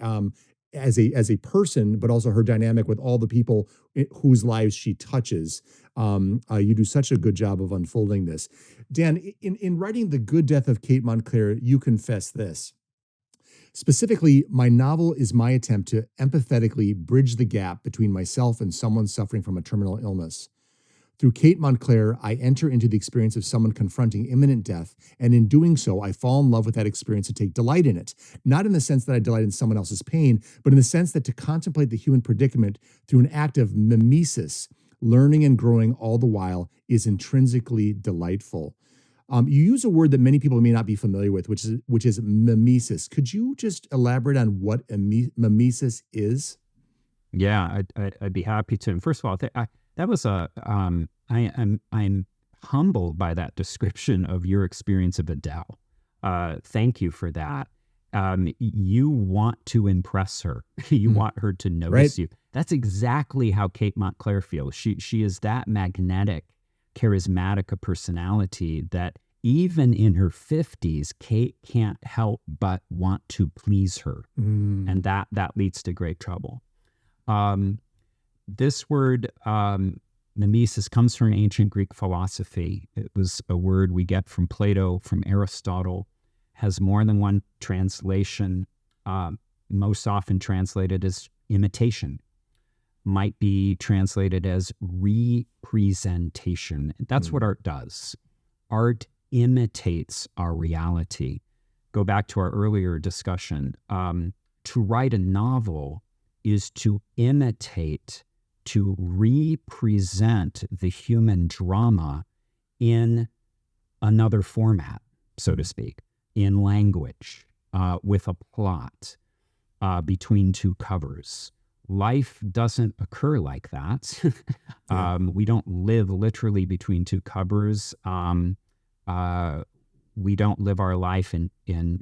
as a person, but also her dynamic with all the people whose lives she touches. You do such a good job of unfolding this. Dan, in writing The Good Death of Kate Montclair, you confess this. Specifically, my novel is my attempt to empathetically bridge the gap between myself and someone suffering from a terminal illness. Through Kate Montclair, I enter into the experience of someone confronting imminent death, and in doing so, I fall in love with that experience and take delight in it. Not in the sense that I delight in someone else's pain, but in the sense that to contemplate the human predicament through an act of mimesis, learning and growing all the while, is intrinsically delightful. You use a word that many people may not be familiar with, which is mimesis. Could you just elaborate on what a mimesis is? Yeah, I'd be happy to. And first of all, that was I'm humbled by that description of your experience of Adele. Thank you for that. You want to impress her. You want her to notice you. That's exactly how Kate Montclair feels. She is that magnetic, charismatic a personality that even in her 50s, Kate can't help but want to please her. And that leads to great trouble. This word, mimesis, comes from ancient Greek philosophy. It was a word we get from Plato, from Aristotle, has more than one translation, most often translated as imitation, might be translated as representation. That's what art does. Art imitates our reality. Go back to our earlier discussion. To write a novel is to imitate, to represent the human drama in another format, so to speak, in language, with a plot, between two covers. Life doesn't occur like that. We don't live literally between two covers. We don't live our life in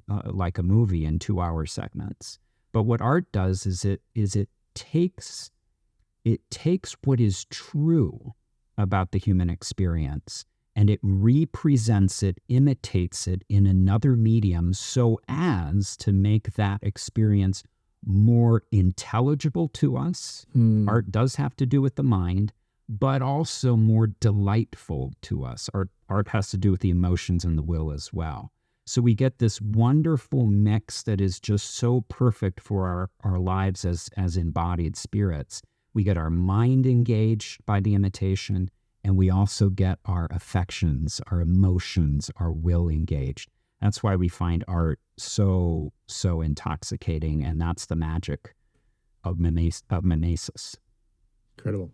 like a movie in 2-hour segments. But what art does is it takes what is true about the human experience and it represents it, imitates it in another medium so as to make that experience more intelligible to us. Art does have to do with the mind, but also more delightful to us. Art has to do with the emotions and the will as well. So we get this wonderful mix that is just so perfect for our lives as embodied spirits. We get our mind engaged by the imitation, and we also get our affections, our emotions, our will engaged. That's why we find art so intoxicating, and that's the magic of mimesis. Incredible.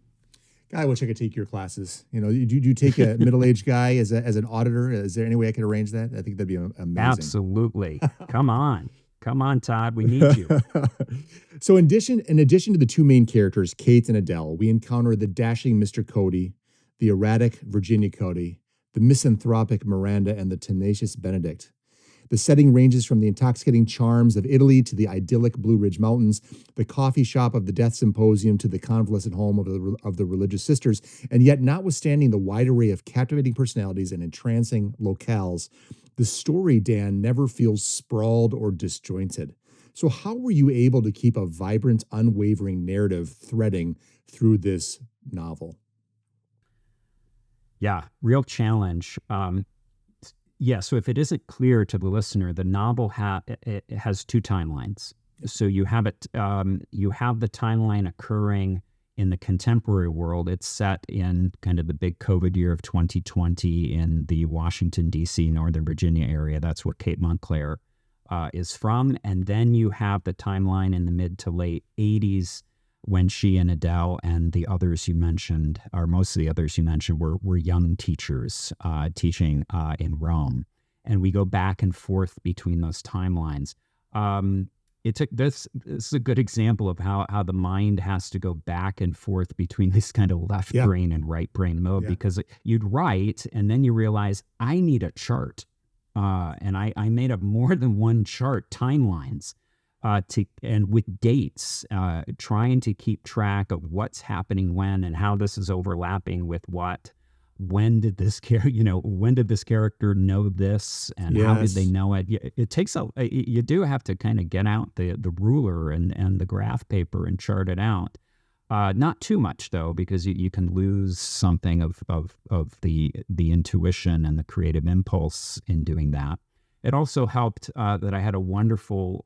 God, I wish I could take your classes. Do you take a middle-aged guy as an auditor? Is there any way I could arrange that? I think that'd be amazing. Absolutely. Come on, Todd. We need you. So in addition to the two main characters, Kate and Adele, we encounter the dashing Mr. Cody, the erratic Virginia Cody, the misanthropic Miranda, and the tenacious Benedict. The setting ranges from the intoxicating charms of Italy to the idyllic Blue Ridge Mountains, the coffee shop of the Death Symposium to the convalescent home of the religious sisters, and yet notwithstanding the wide array of captivating personalities and entrancing locales, the story, Dan, never feels sprawled or disjointed. So how were you able to keep a vibrant, unwavering narrative threading through this novel? Yeah, real challenge. So if it isn't clear to the listener, the novel it has two timelines. So you have the timeline occurring in the contemporary world. It's set in kind of the big COVID year of 2020 in the Washington, D.C., Northern Virginia area. That's where Kate Montclair is from. And then you have the timeline in the mid to late 80s when she and Adele and the others you mentioned, or most of the others you mentioned, were young teachers teaching in Rome. And we go back and forth between those timelines. This is a good example of how the mind has to go back and forth between this kind of left brain and right brain mode, because you'd write and then you realize I need a chart. And I made up more than one chart, timelines. And with dates, trying to keep track of what's happening when and how this is overlapping with what. When did this character know this, and how did they know it? It takes you do have to kind of get out the ruler and the graph paper and chart it out. Not too much though, because you can lose something of the intuition and the creative impulse in doing that. It also helped that I had have a wonderful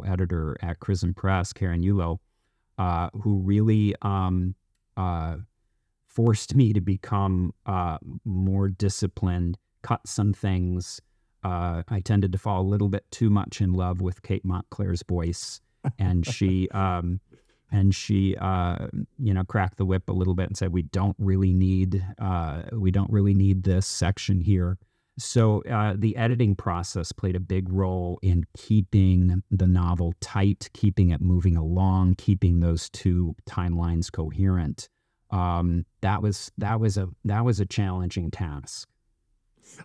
editor at Christendom Press, Karen Yulo, who really forced me to become more disciplined, cut some things. I tended to fall a little bit too much in love with Kate Montclair's voice, and she cracked the whip a little bit and said, we don't really need this section here. So the editing process played a big role in keeping the novel tight, keeping it moving along, keeping those two timelines coherent. That was a challenging task.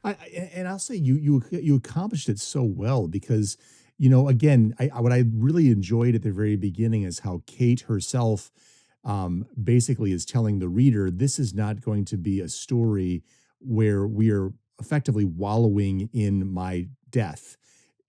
I'll say you accomplished it so well because, again, what I really enjoyed at the very beginning is how Kate herself basically is telling the reader, this is not going to be a story where we are effectively wallowing in my death.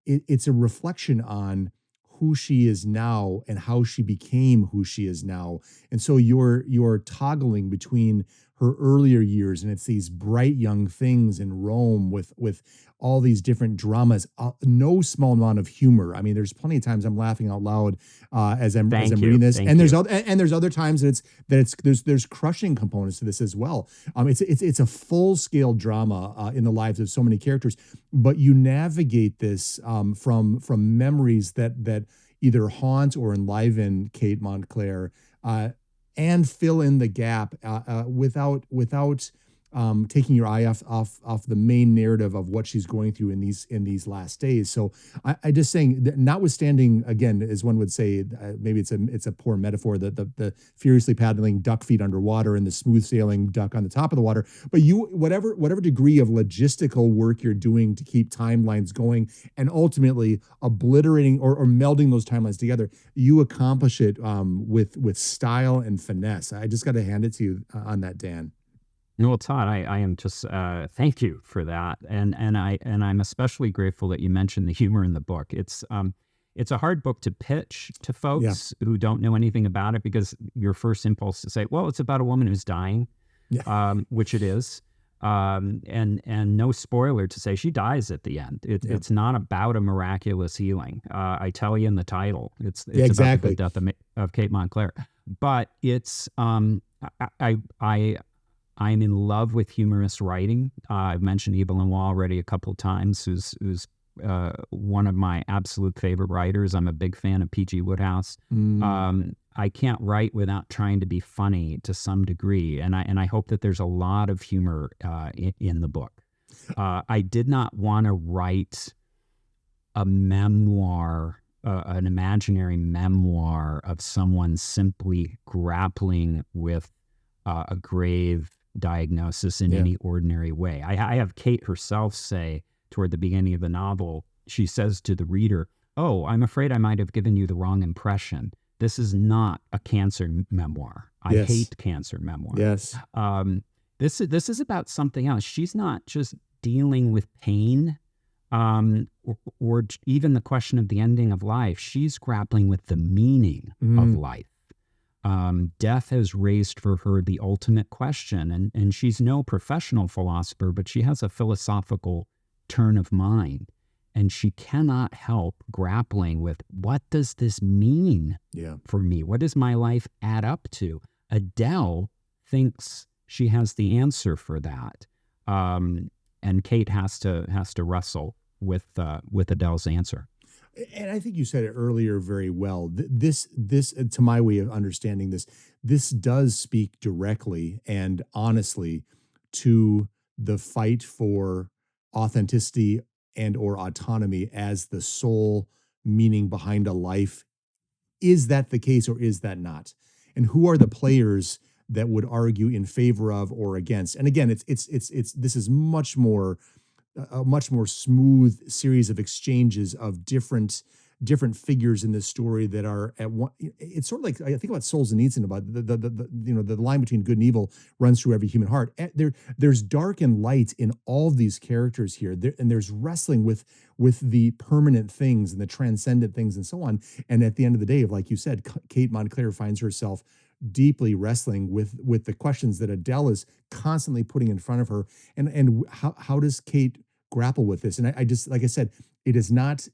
It's a reflection on who she is now and how she became who she is now. And so you're toggling between her earlier years, and it's these bright young things in Rome with all these different dramas, no small amount of humor. I mean, there's plenty of times I'm laughing out loud as I'm reading this, and there's other times that there's crushing components to this as well. It's a full scale drama in the lives of so many characters, but you navigate this from memories that either haunt or enliven Kate Montclair, and fill in the gap without taking your eye off the main narrative of what she's going through in these last days. So I just saying that, notwithstanding, again, as one would say, maybe it's a poor metaphor, the furiously paddling duck feet underwater and the smooth sailing duck on the top of the water. But you, whatever degree of logistical work you're doing to keep timelines going and ultimately obliterating or melding those timelines together, you accomplish it with style and finesse. I just got to hand it to you on that, Dan. Well, Todd, I am just thank you for that, and I'm especially grateful that you mentioned the humor in the book. It's a hard book to pitch to folks who don't know anything about it, because your first impulse to say, well, it's about a woman who's dying, which it is, and no spoiler to say she dies at the end. It's not about a miraculous healing. I tell you in the title, it's about the death of Kate Montclair, but it's I'm in love with humorous writing. I've mentioned Evelyn Waugh already a couple of times, who's one of my absolute favorite writers. I'm a big fan of P.G. Wodehouse. I can't write without trying to be funny to some degree, and I hope that there's a lot of humor in the book. I did not want to write a memoir, an imaginary memoir of someone simply grappling with a grave diagnosis in any ordinary way. I have Kate herself say toward the beginning of the novel, she says to the reader, "Oh, I'm afraid I might have given you the wrong impression. This is not a cancer memoir. I hate cancer memoirs." Yes. This is about something else. She's not just dealing with pain, or even the question of the ending of life. She's grappling with the meaning of life. Death has raised for her the ultimate question, and she's no professional philosopher, but she has a philosophical turn of mind, and she cannot help grappling with, what does this mean for me? What does my life add up to? Adele thinks she has the answer for that, and Kate has to wrestle with Adele's answer. And I think you said it earlier very well. This, to my way of understanding this does speak directly and honestly to the fight for authenticity and or autonomy as the sole meaning behind a life. Is that the case, or is that not? And who are the players that would argue in favor of or against? And again, it's this is a much more smooth series of exchanges of different figures in this story that are at one. It's sort of like, I think about Solzhenitsyn, about the line between good and evil runs through every human heart. There's dark and light in all of these characters here, and there's wrestling with the permanent things and the transcendent things and so on. And at the end of the day, like you said, Kate Montclair finds herself deeply wrestling with the questions that Adele is constantly putting in front of her. And how does Kate grapple with this? And I just, like I said, it is not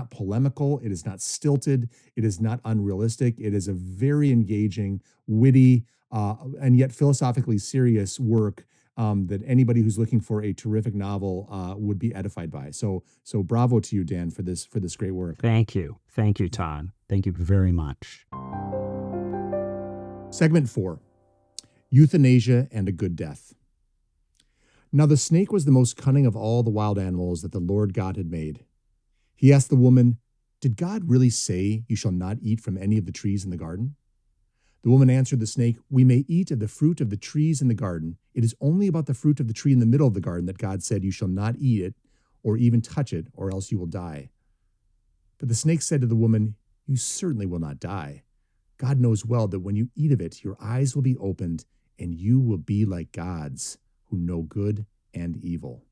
polemical, it is not stilted, it is not unrealistic. It is a very engaging, witty, and yet philosophically serious work that anybody who's looking for a terrific novel would be edified by. So bravo to you, Dan, for this great work. Thank you, Todd. Thank you very much. Segment 4, Euthanasia and a Good Death. Now the snake was the most cunning of all the wild animals that the Lord God had made. He asked the woman, "Did God really say you shall not eat from any of the trees in the garden?" The woman answered the snake, "We may eat of the fruit of the trees in the garden. It is only about the fruit of the tree in the middle of the garden that God said you shall not eat it or even touch it, or else you will die." But the snake said to the woman, "You certainly will not die. God knows well that when you eat of it, your eyes will be opened, and you will be like gods, who know good and evil."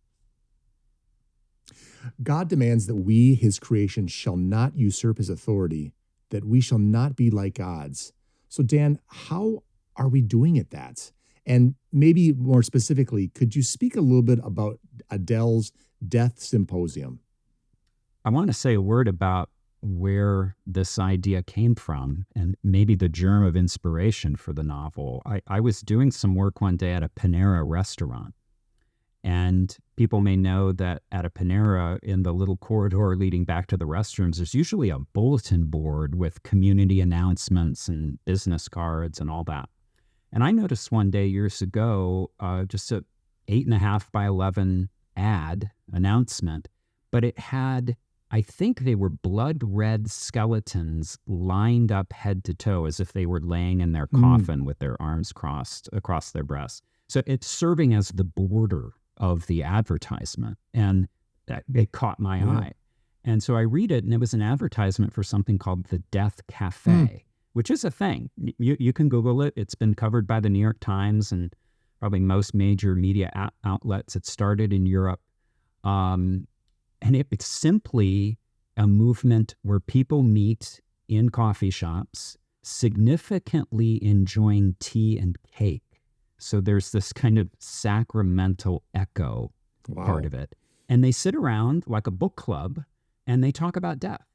God demands that we, his creation, shall not usurp his authority, that we shall not be like gods. So, Dan, how are we doing at that? And maybe more specifically, could you speak a little bit about Adele's Death Symposium? I want to say a word about where this idea came from and maybe the germ of inspiration for the novel. I was doing some work one day at a Panera restaurant, And people may know that at a Panera, in the little corridor leading back to the restrooms, there's usually a bulletin board with community announcements and business cards and all that. And I noticed one day years ago, just a 8.5 by 11 ad announcement, but it had, I think they were blood red skeletons lined up head to toe as if they were laying in their coffin with their arms crossed across their breasts. So it's serving as the border of the advertisement, and it caught my eye. And so I read it, and it was an advertisement for something called the Death Cafe, which is a thing. You can Google it. It's been covered by the New York Times and probably most major media outlets. It started in Europe. And it's simply a movement where people meet in coffee shops, significantly enjoying tea and cake. So there's this kind of sacramental echo part of it. And they sit around like a book club and they talk about death.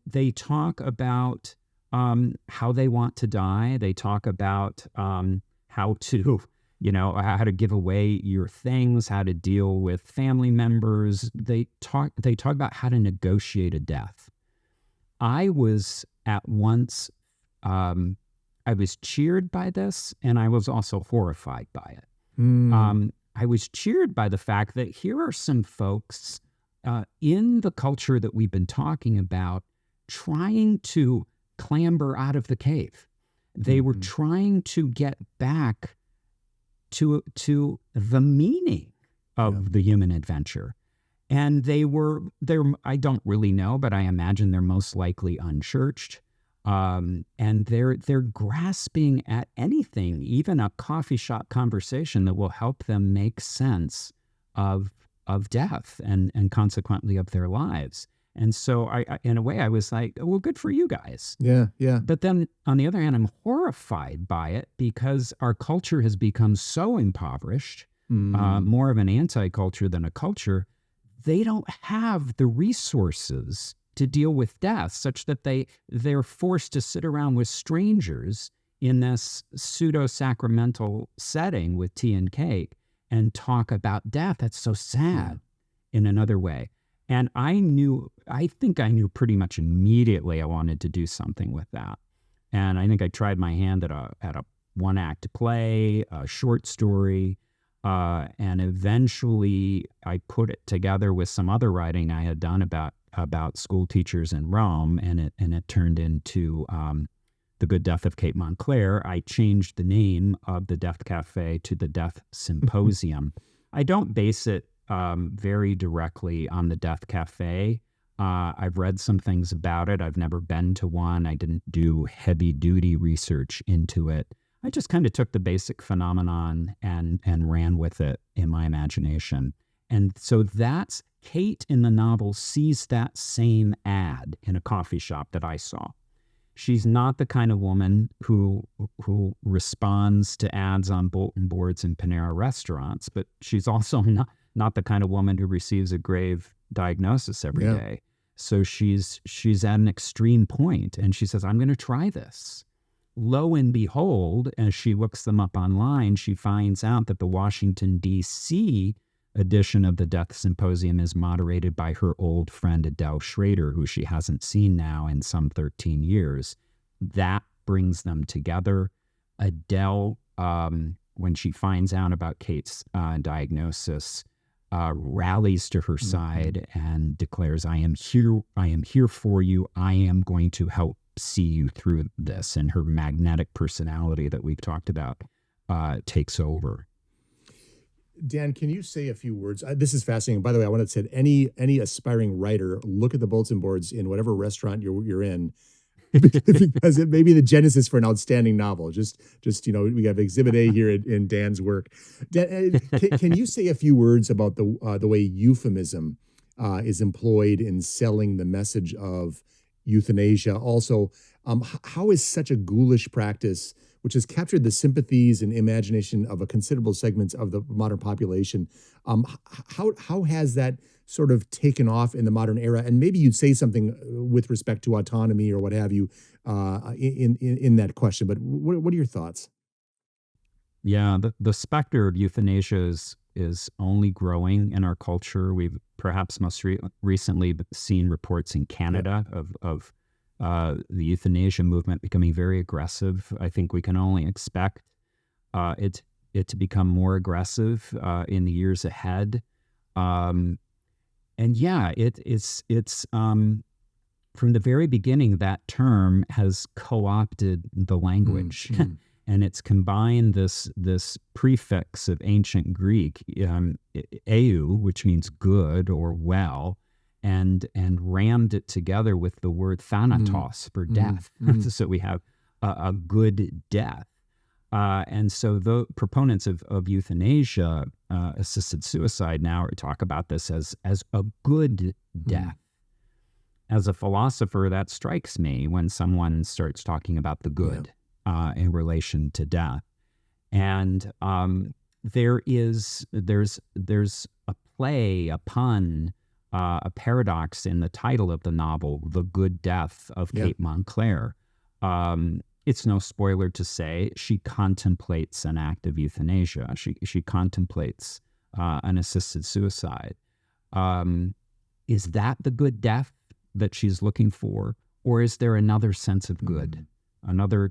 They talk about how they want to die. They talk about how to give away your things, how to deal with family members. They talk about how to negotiate a death. I was at once, I was cheered by this, and I was also horrified by it. I was cheered by the fact that here are some folks in the culture that we've been talking about trying to clamber out of the cave. They were trying to get back to the meaning of the human adventure. And I don't really know, but I imagine they're most likely unchurched. And they're grasping at anything, even a coffee shop conversation that will help them make sense of death and consequently of their lives. And so I in a way, I was like, well, good for you guys. Yeah. But then on the other hand, I'm horrified by it because our culture has become so impoverished, more of an anti-culture than a culture. They don't have the resources to deal with death, such that they're forced to sit around with strangers in this pseudo-sacramental setting with tea and cake and talk about death. That's so sad in another way. And I think I knew pretty much immediately I wanted to do something with that. And I think I tried my hand at a one-act play, a short story, and eventually I put it together with some other writing I had done about school teachers in Rome, and it turned into The Good Death of Kate Montclair. I changed the name of the Death Cafe to the Death Symposium. I don't base it very directly on the Death Cafe. I've read some things about it. I've never been to one. I didn't do heavy-duty research into it. I just kind of took the basic phenomenon and ran with it in my imagination. And so that's Kate in the novel sees that same ad in a coffee shop that I saw. She's not the kind of woman who responds to ads on bulletin boards in Panera restaurants, but she's also not the kind of woman who receives a grave diagnosis every day. So she's at an extreme point, and she says, I'm going to try this. Lo and behold, as she looks them up online, she finds out that the Washington, D.C. edition of the Death Symposium is moderated by her old friend Adele Schrader, who she hasn't seen now in some 13 years. That brings them together. Adele, when she finds out about Kate's diagnosis, rallies to her side and declares, I am here for you. I am going to help see you through this. And her magnetic personality that we've talked about takes over. Dan, can you say a few words? This is fascinating. By the way, I wanted to say any aspiring writer, look at the bulletin boards in whatever restaurant you're in, because it may be the genesis for an outstanding novel. Just we have Exhibit A here in Dan's work. Dan, can you say a few words about the way euphemism is employed in selling the message of euthanasia? Also, how is such a ghoulish practice, which has captured the sympathies and imagination of a considerable segment of the modern population, how has that sort of taken off in the modern era? And maybe you'd say something with respect to autonomy or what have you in that question. But what are your thoughts? Yeah, the specter of euthanasia is is only growing in our culture. We've perhaps most recently seen reports in Canada of the euthanasia movement becoming very aggressive. I think we can only expect it to become more aggressive in the years ahead. And yeah, it's from the very beginning, that term has co-opted the language. And it's combined this prefix of ancient Greek, eu, which means good or well, and rammed it together with the word thanatos for death. So we have a good death. And so the proponents of euthanasia, assisted suicide now talk about this as a good death. As a philosopher, that strikes me when someone starts talking about the good in relation to death. And there's a play, a pun, a paradox in the title of the novel, The Good Death of Kate Montclair. It's no spoiler to say she contemplates an act of euthanasia. She contemplates an assisted suicide. Is that the good death that she's looking for, or is there another sense of good, another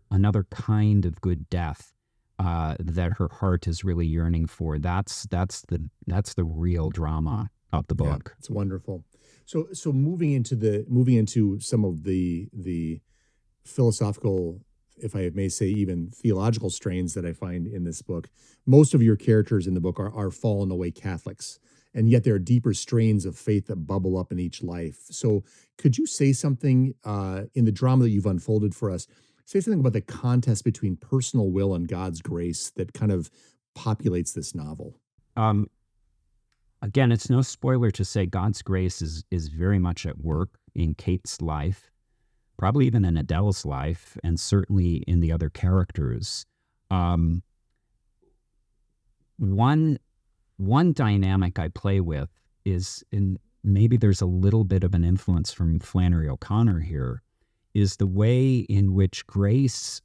kind of good death that her heart is really yearning for? That's the real drama of the book. Yeah, it's wonderful. So moving into some of the philosophical, if I may say, even theological strains that I find in this book. Most of your characters in the book are fallen away Catholics, and yet there are deeper strains of faith that bubble up in each life. So could you say something in the drama that you've unfolded for us, say something about the contest between personal will and God's grace that kind of populates this novel? Again, it's no spoiler to say God's grace is very much at work in Kate's life, probably even in Adele's life, and certainly in the other characters. One dynamic I play with is, and maybe there's a little bit of an influence from Flannery O'Connor here, is the way in which grace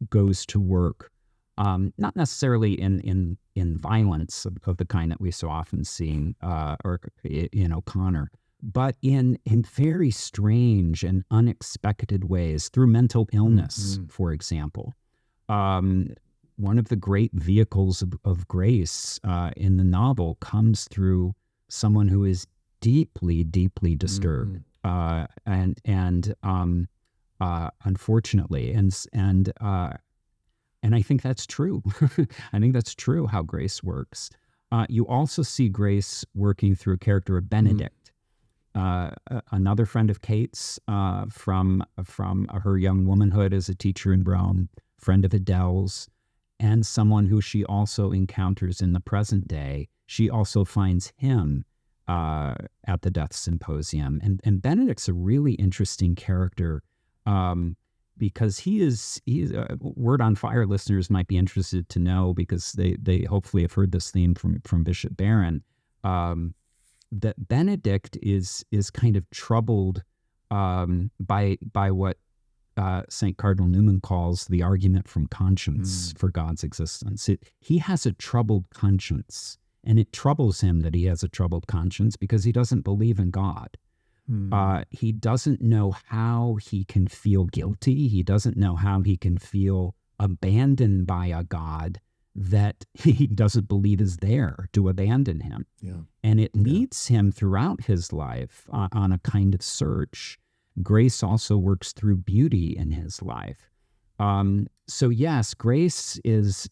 goes to work, not necessarily in violence of the kind that we so often see or in O'Connor, but in very strange and unexpected ways, through mental illness, for example. One of the great vehicles of grace in the novel comes through someone who is deeply, deeply disturbed, unfortunately, and I think that's true. I think that's true how grace works. You also see grace working through a character of Benedict. Another friend of Kate's from her young womanhood as a teacher in Rome, friend of Adele's, and someone who she also encounters in the present day. She also finds him at the Death Symposium. And Benedict's a really interesting character because he is Word on Fire listeners might be interested to know, because they hopefully have heard this theme from Bishop Barron, that Benedict is kind of troubled by what St. Cardinal Newman calls the argument from conscience for God's existence. He has a troubled conscience, and it troubles him that he has a troubled conscience because he doesn't believe in God. He doesn't know how he can feel guilty. He doesn't know how he can feel abandoned by a God that he doesn't believe is there to abandon him. And it leads him throughout his life on a kind of search. Grace also works through beauty in his life. So yes, grace is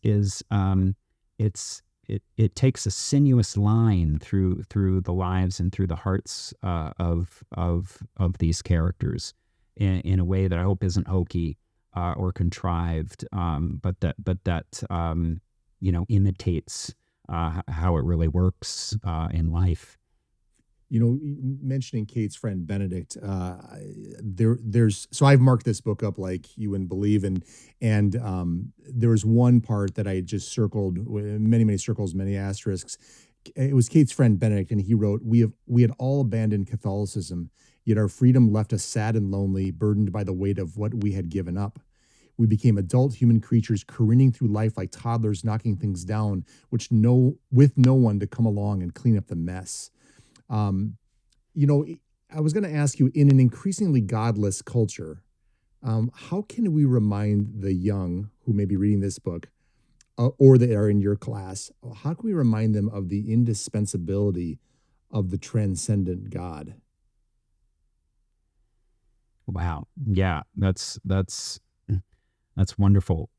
it takes a sinuous line through the lives and through the hearts of these characters in a way that I hope isn't hokey or contrived, but that imitates how it really works in life. Mentioning Kate's friend Benedict, so I've marked this book up like you wouldn't believe, and there was one part that I had just circled, many circles, many asterisks. It was Kate's friend Benedict, and he wrote, "We had all abandoned Catholicism, yet our freedom left us sad and lonely, burdened by the weight of what we had given up. We became adult human creatures careening through life like toddlers, knocking things down, with no one to come along and clean up the mess. Um, I was going to ask you, in an increasingly godless culture, how can we remind the young who may be reading this book or that are in your class, how can we remind them of the indispensability of the transcendent God? Wow. Yeah, that's wonderful.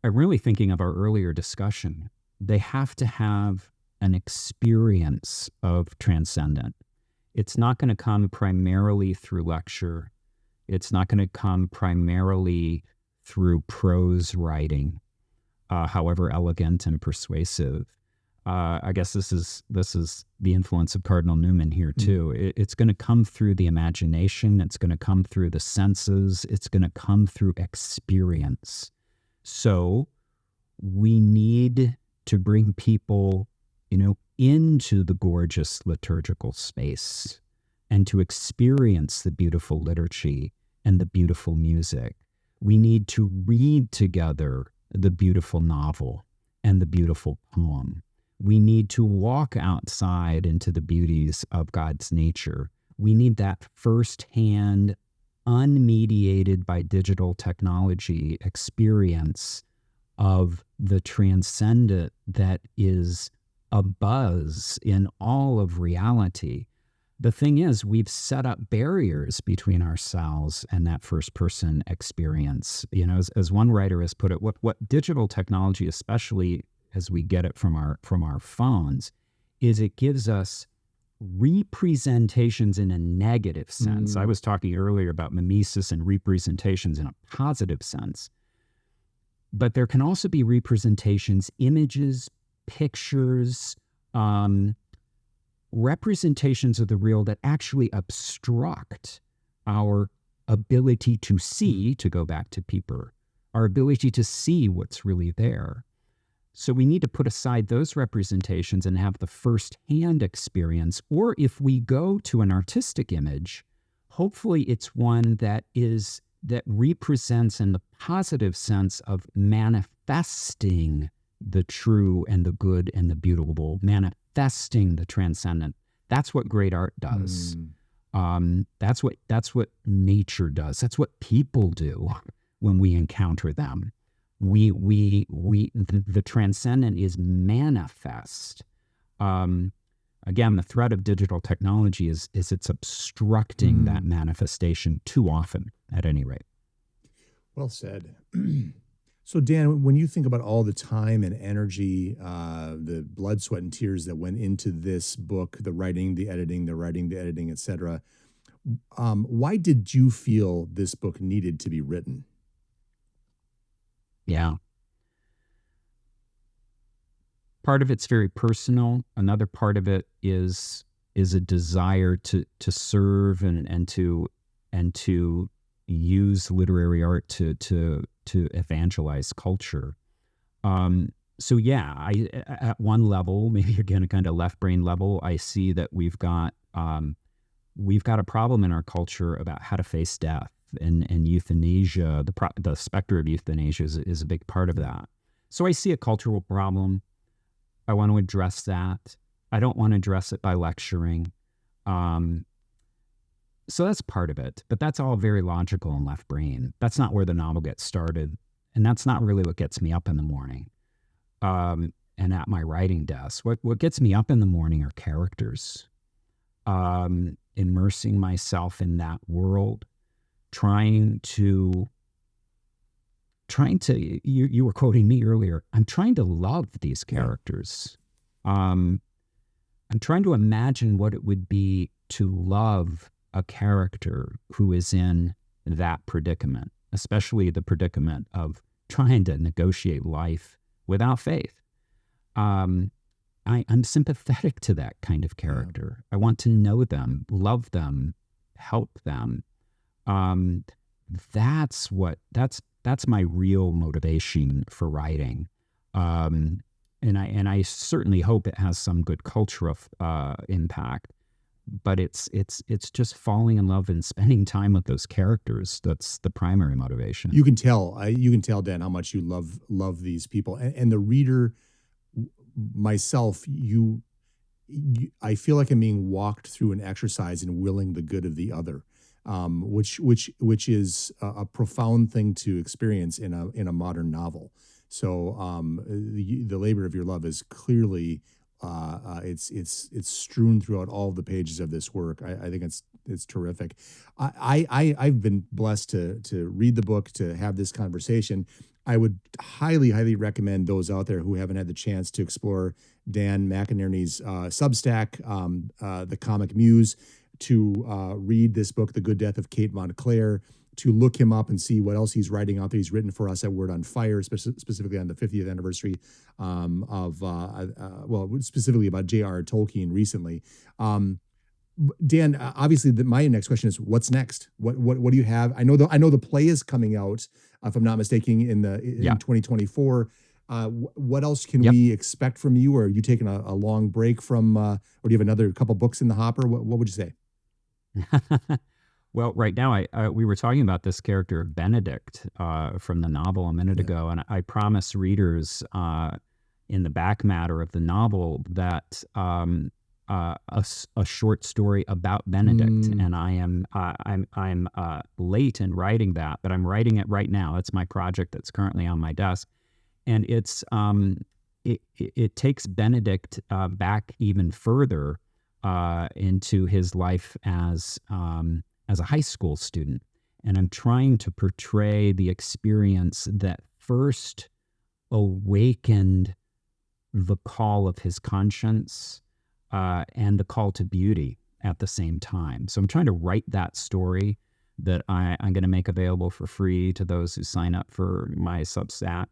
I'm really thinking of our earlier discussion. They have to have an experience of transcendent. It's not going to come primarily through lecture. It's not going to come primarily through prose writing, however elegant and persuasive. I guess this is the influence of Cardinal Newman here too. It's going to come through the imagination. It's going to come through the senses. It's going to come through experience. So we need to bring people, into the gorgeous liturgical space and to experience the beautiful liturgy and the beautiful music. We need to read together the beautiful novel and the beautiful poem. We need to walk outside into the beauties of God's nature. We need that firsthand, unmediated by digital technology experience of the transcendent that is abuzz in all of reality. The thing is, we've set up barriers between ourselves and that first person experience. As one writer has put it, what digital technology, especially as we get it from our phones, is it gives us representations in a negative sense. I was talking earlier about mimesis and representations in a positive sense. But there can also be representations, images, pictures, representations of the real that actually obstruct our ability to see, to go back to Pieper, our ability to see what's really there. So we need to put aside those representations and have the first-hand experience. Or if we go to an artistic image, hopefully it's one that represents in the positive sense of manifesting the true and the good and the beautiful, manifesting the transcendent. That's what great art does. That's what nature does. That's what people do when we encounter them. The transcendent is manifest. Again, the threat of digital technology is it's obstructing that manifestation too often, at any rate. Well said. So, Dan, when you think about all the time and energy, the blood, sweat, and tears that went into this book, the writing, the editing, etc., why did you feel this book needed to be written? Yeah. Part of it's very personal. Another part of it is a desire to serve and to use literary art to evangelize culture. So yeah, I at one level, maybe again a kind of left brain level, I see that we've got a problem in our culture about how to face death, and euthanasia. The specter of euthanasia is a big part of that. So I see a cultural problem. I want to address that. I don't want to address it by lecturing. So that's part of it, but that's all very logical and left brain. That's not where the novel gets started, and that's not really what gets me up in the morning. And at my writing desk, what gets me up in the morning are characters. Immersing myself in that world, trying to. You were quoting me earlier. I'm trying to love these characters. I'm trying to imagine what it would be to love a character who is in that predicament, especially the predicament of trying to negotiate life without faith. I'm sympathetic to that kind of character. I want to know them, love them, help them. That's my real motivation for writing. And I certainly hope it has some good cultural impact. but it's just falling in love and spending time with those characters. That's the primary motivation. You can tell, Dan, how much you love these people, and the reader, myself, I feel like I'm being walked through an exercise in willing the good of the other, which is a profound thing to experience in a modern novel. So the labor of your love is clearly it's strewn throughout all of the pages of this work. I think it's terrific. I've been blessed to read the book, to have this conversation. I would highly recommend those out there who haven't had the chance to explore Dan McInerny's Substack, The Comic Muse, to read this book, The Good Death of Kate Montclair, to look him up and see what else he's writing out there. He's written for us at Word on Fire, specifically on the 50th anniversary specifically about J.R.R. Tolkien recently. Dan, obviously, my next question is, what's next? What do you have? I know the play is coming out, if I'm not mistaken, in 2024. What else can we expect from you? Or are you taking a long break from, or do you have another couple books in the hopper? What would you say? Well, right now, we were talking about this character Benedict from the novel a minute ago, and I promised readers in the back matter of the novel that a short story about Benedict, and I'm late in writing that, but I'm writing it right now. It's my project that's currently on my desk, and it takes Benedict back even further into his life as a high school student, and I'm trying to portray the experience that first awakened the call of his conscience and the call to beauty at the same time. So I'm trying to write that story that I'm going to make available for free to those who sign up for my Substack.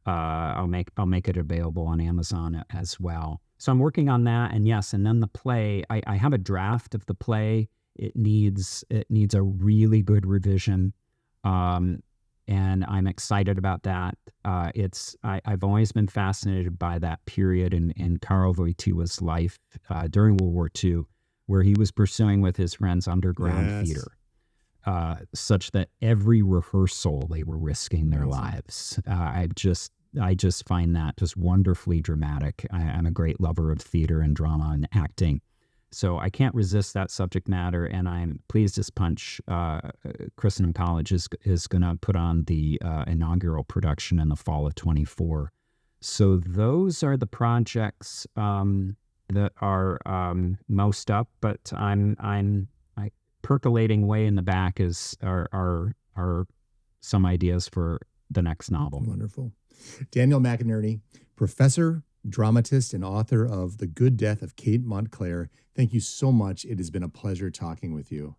I'll make it available on Amazon as well. So I'm working on that, and then the play. I have a draft of the play. It needs a really good revision, and I'm excited about that. I've always been fascinated by that period in Karl Wojtyła's life during World War II, where he was pursuing with his friends underground theater, such that every rehearsal they were risking their lives. I just find that just wonderfully dramatic. I'm a great lover of theater and drama and acting. So I can't resist that subject matter, and I'm pleased as punch. Christendom College is going to put on the inaugural production in the fall of 24. So those are the projects that are most up. But I'm percolating way in the back are some ideas for the next novel. Wonderful. Daniel McInerny, professor, dramatist, and author of The Good Death of Kate Montclair. Thank you so much. It has been a pleasure talking with you.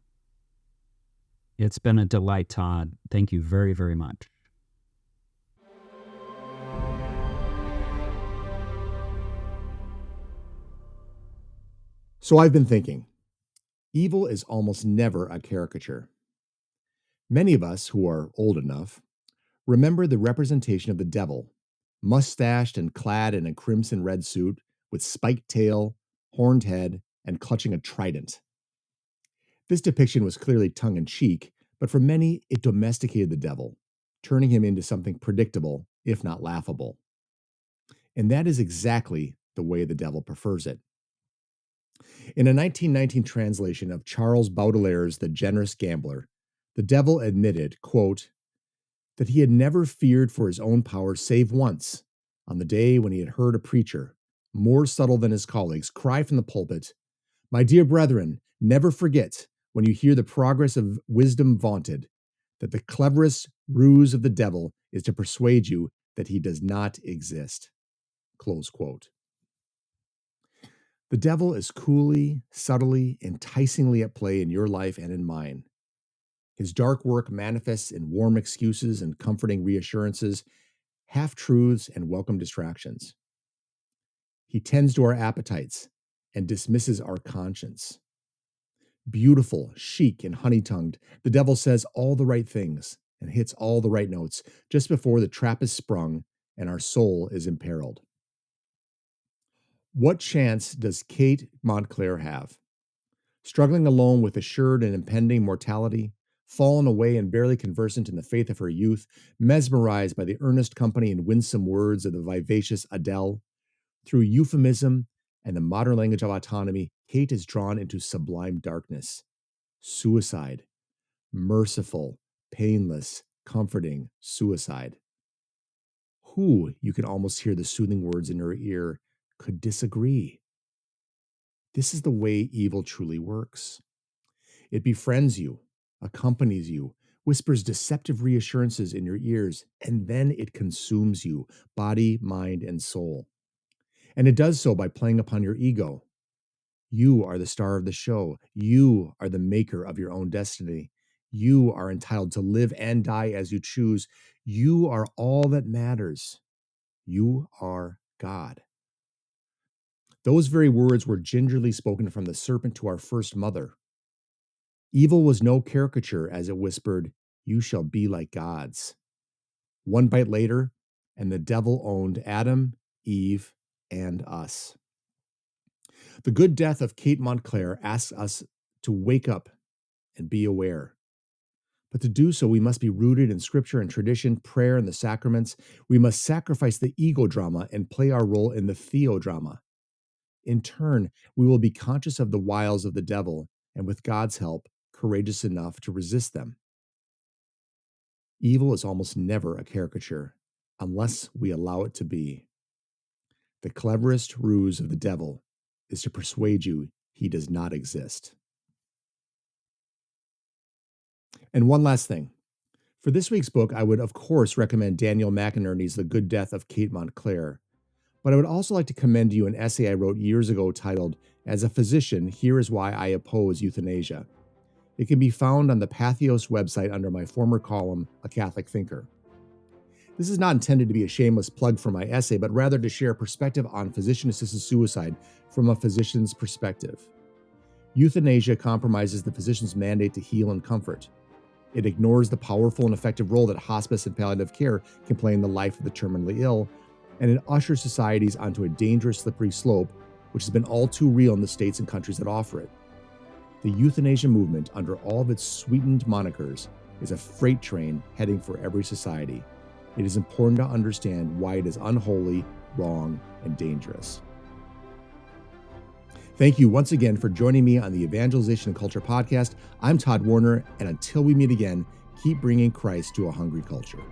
It's been a delight, Todd. Thank you very, very much. So I've been thinking, evil is almost never a caricature. Many of us who are old enough remember the representation of the devil, mustached and clad in a crimson red suit with spiked tail, horned head, and clutching a trident. This depiction was clearly tongue-in-cheek, but for many, it domesticated the devil, turning him into something predictable, if not laughable. And that is exactly the way the devil prefers it. In a 1919 translation of Charles Baudelaire's The Generous Gambler, the devil admitted, quote, that he had never feared for his own power save once, on the day when he had heard a preacher, more subtle than his colleagues, cry from the pulpit, "My dear brethren, never forget, when you hear the progress of wisdom vaunted, that the cleverest ruse of the devil is to persuade you that he does not exist." Close quote. The devil is coolly, subtly, enticingly at play in your life and in mine. His dark work manifests in warm excuses and comforting reassurances, half-truths and welcome distractions. He tends to our appetites and dismisses our conscience. Beautiful, chic, and honey-tongued, the devil says all the right things and hits all the right notes just before the trap is sprung and our soul is imperiled. What chance does Kate Montclair have? Struggling alone with assured and impending mortality, fallen away and barely conversant in the faith of her youth, mesmerized by the earnest company and winsome words of the vivacious Adele, through euphemism and the modern language of autonomy, Kate is drawn into sublime darkness, suicide, merciful, painless, comforting suicide. Who, you can almost hear the soothing words in her ear, could disagree? This is the way evil truly works. It befriends you, accompanies you, whispers deceptive reassurances in your ears, and then it consumes you, body, mind, and soul. And it does so by playing upon your ego. You are the star of the show. You are the maker of your own destiny. You are entitled to live and die as you choose. You are all that matters. You are God. Those very words were gingerly spoken from the serpent to our first mother. Evil was no caricature as it whispered, "You shall be like gods." One bite later, and the devil owned Adam, Eve, and us. The Good Death of Kate Montclair asks us to wake up and be aware. But to do so, we must be rooted in scripture and tradition, prayer and the sacraments. We must sacrifice the ego drama and play our role in the theodrama. In turn, we will be conscious of the wiles of the devil and, with God's help, courageous enough to resist them. Evil is almost never a caricature, unless we allow it to be. The cleverest ruse of the devil is to persuade you he does not exist. And one last thing. For this week's book, I would, of course, recommend Daniel McInerny's The Good Death of Kate Montclair. But I would also like to commend you an essay I wrote years ago titled, "As a Physician, Here is Why I Oppose Euthanasia." It can be found on the Pathos website under my former column, A Catholic Thinker. This is not intended to be a shameless plug for my essay, but rather to share a perspective on physician-assisted suicide from a physician's perspective. Euthanasia compromises the physician's mandate to heal and comfort. It ignores the powerful and effective role that hospice and palliative care can play in the life of the terminally ill, and it ushers societies onto a dangerous, slippery slope, which has been all too real in the states and countries that offer it. The euthanasia movement, under all of its sweetened monikers, is a freight train heading for every society. It is important to understand why it is unholy, wrong, and dangerous. Thank you once again for joining me on the Evangelization and Culture podcast. I'm Todd Warner, and until we meet again, keep bringing Christ to a hungry culture.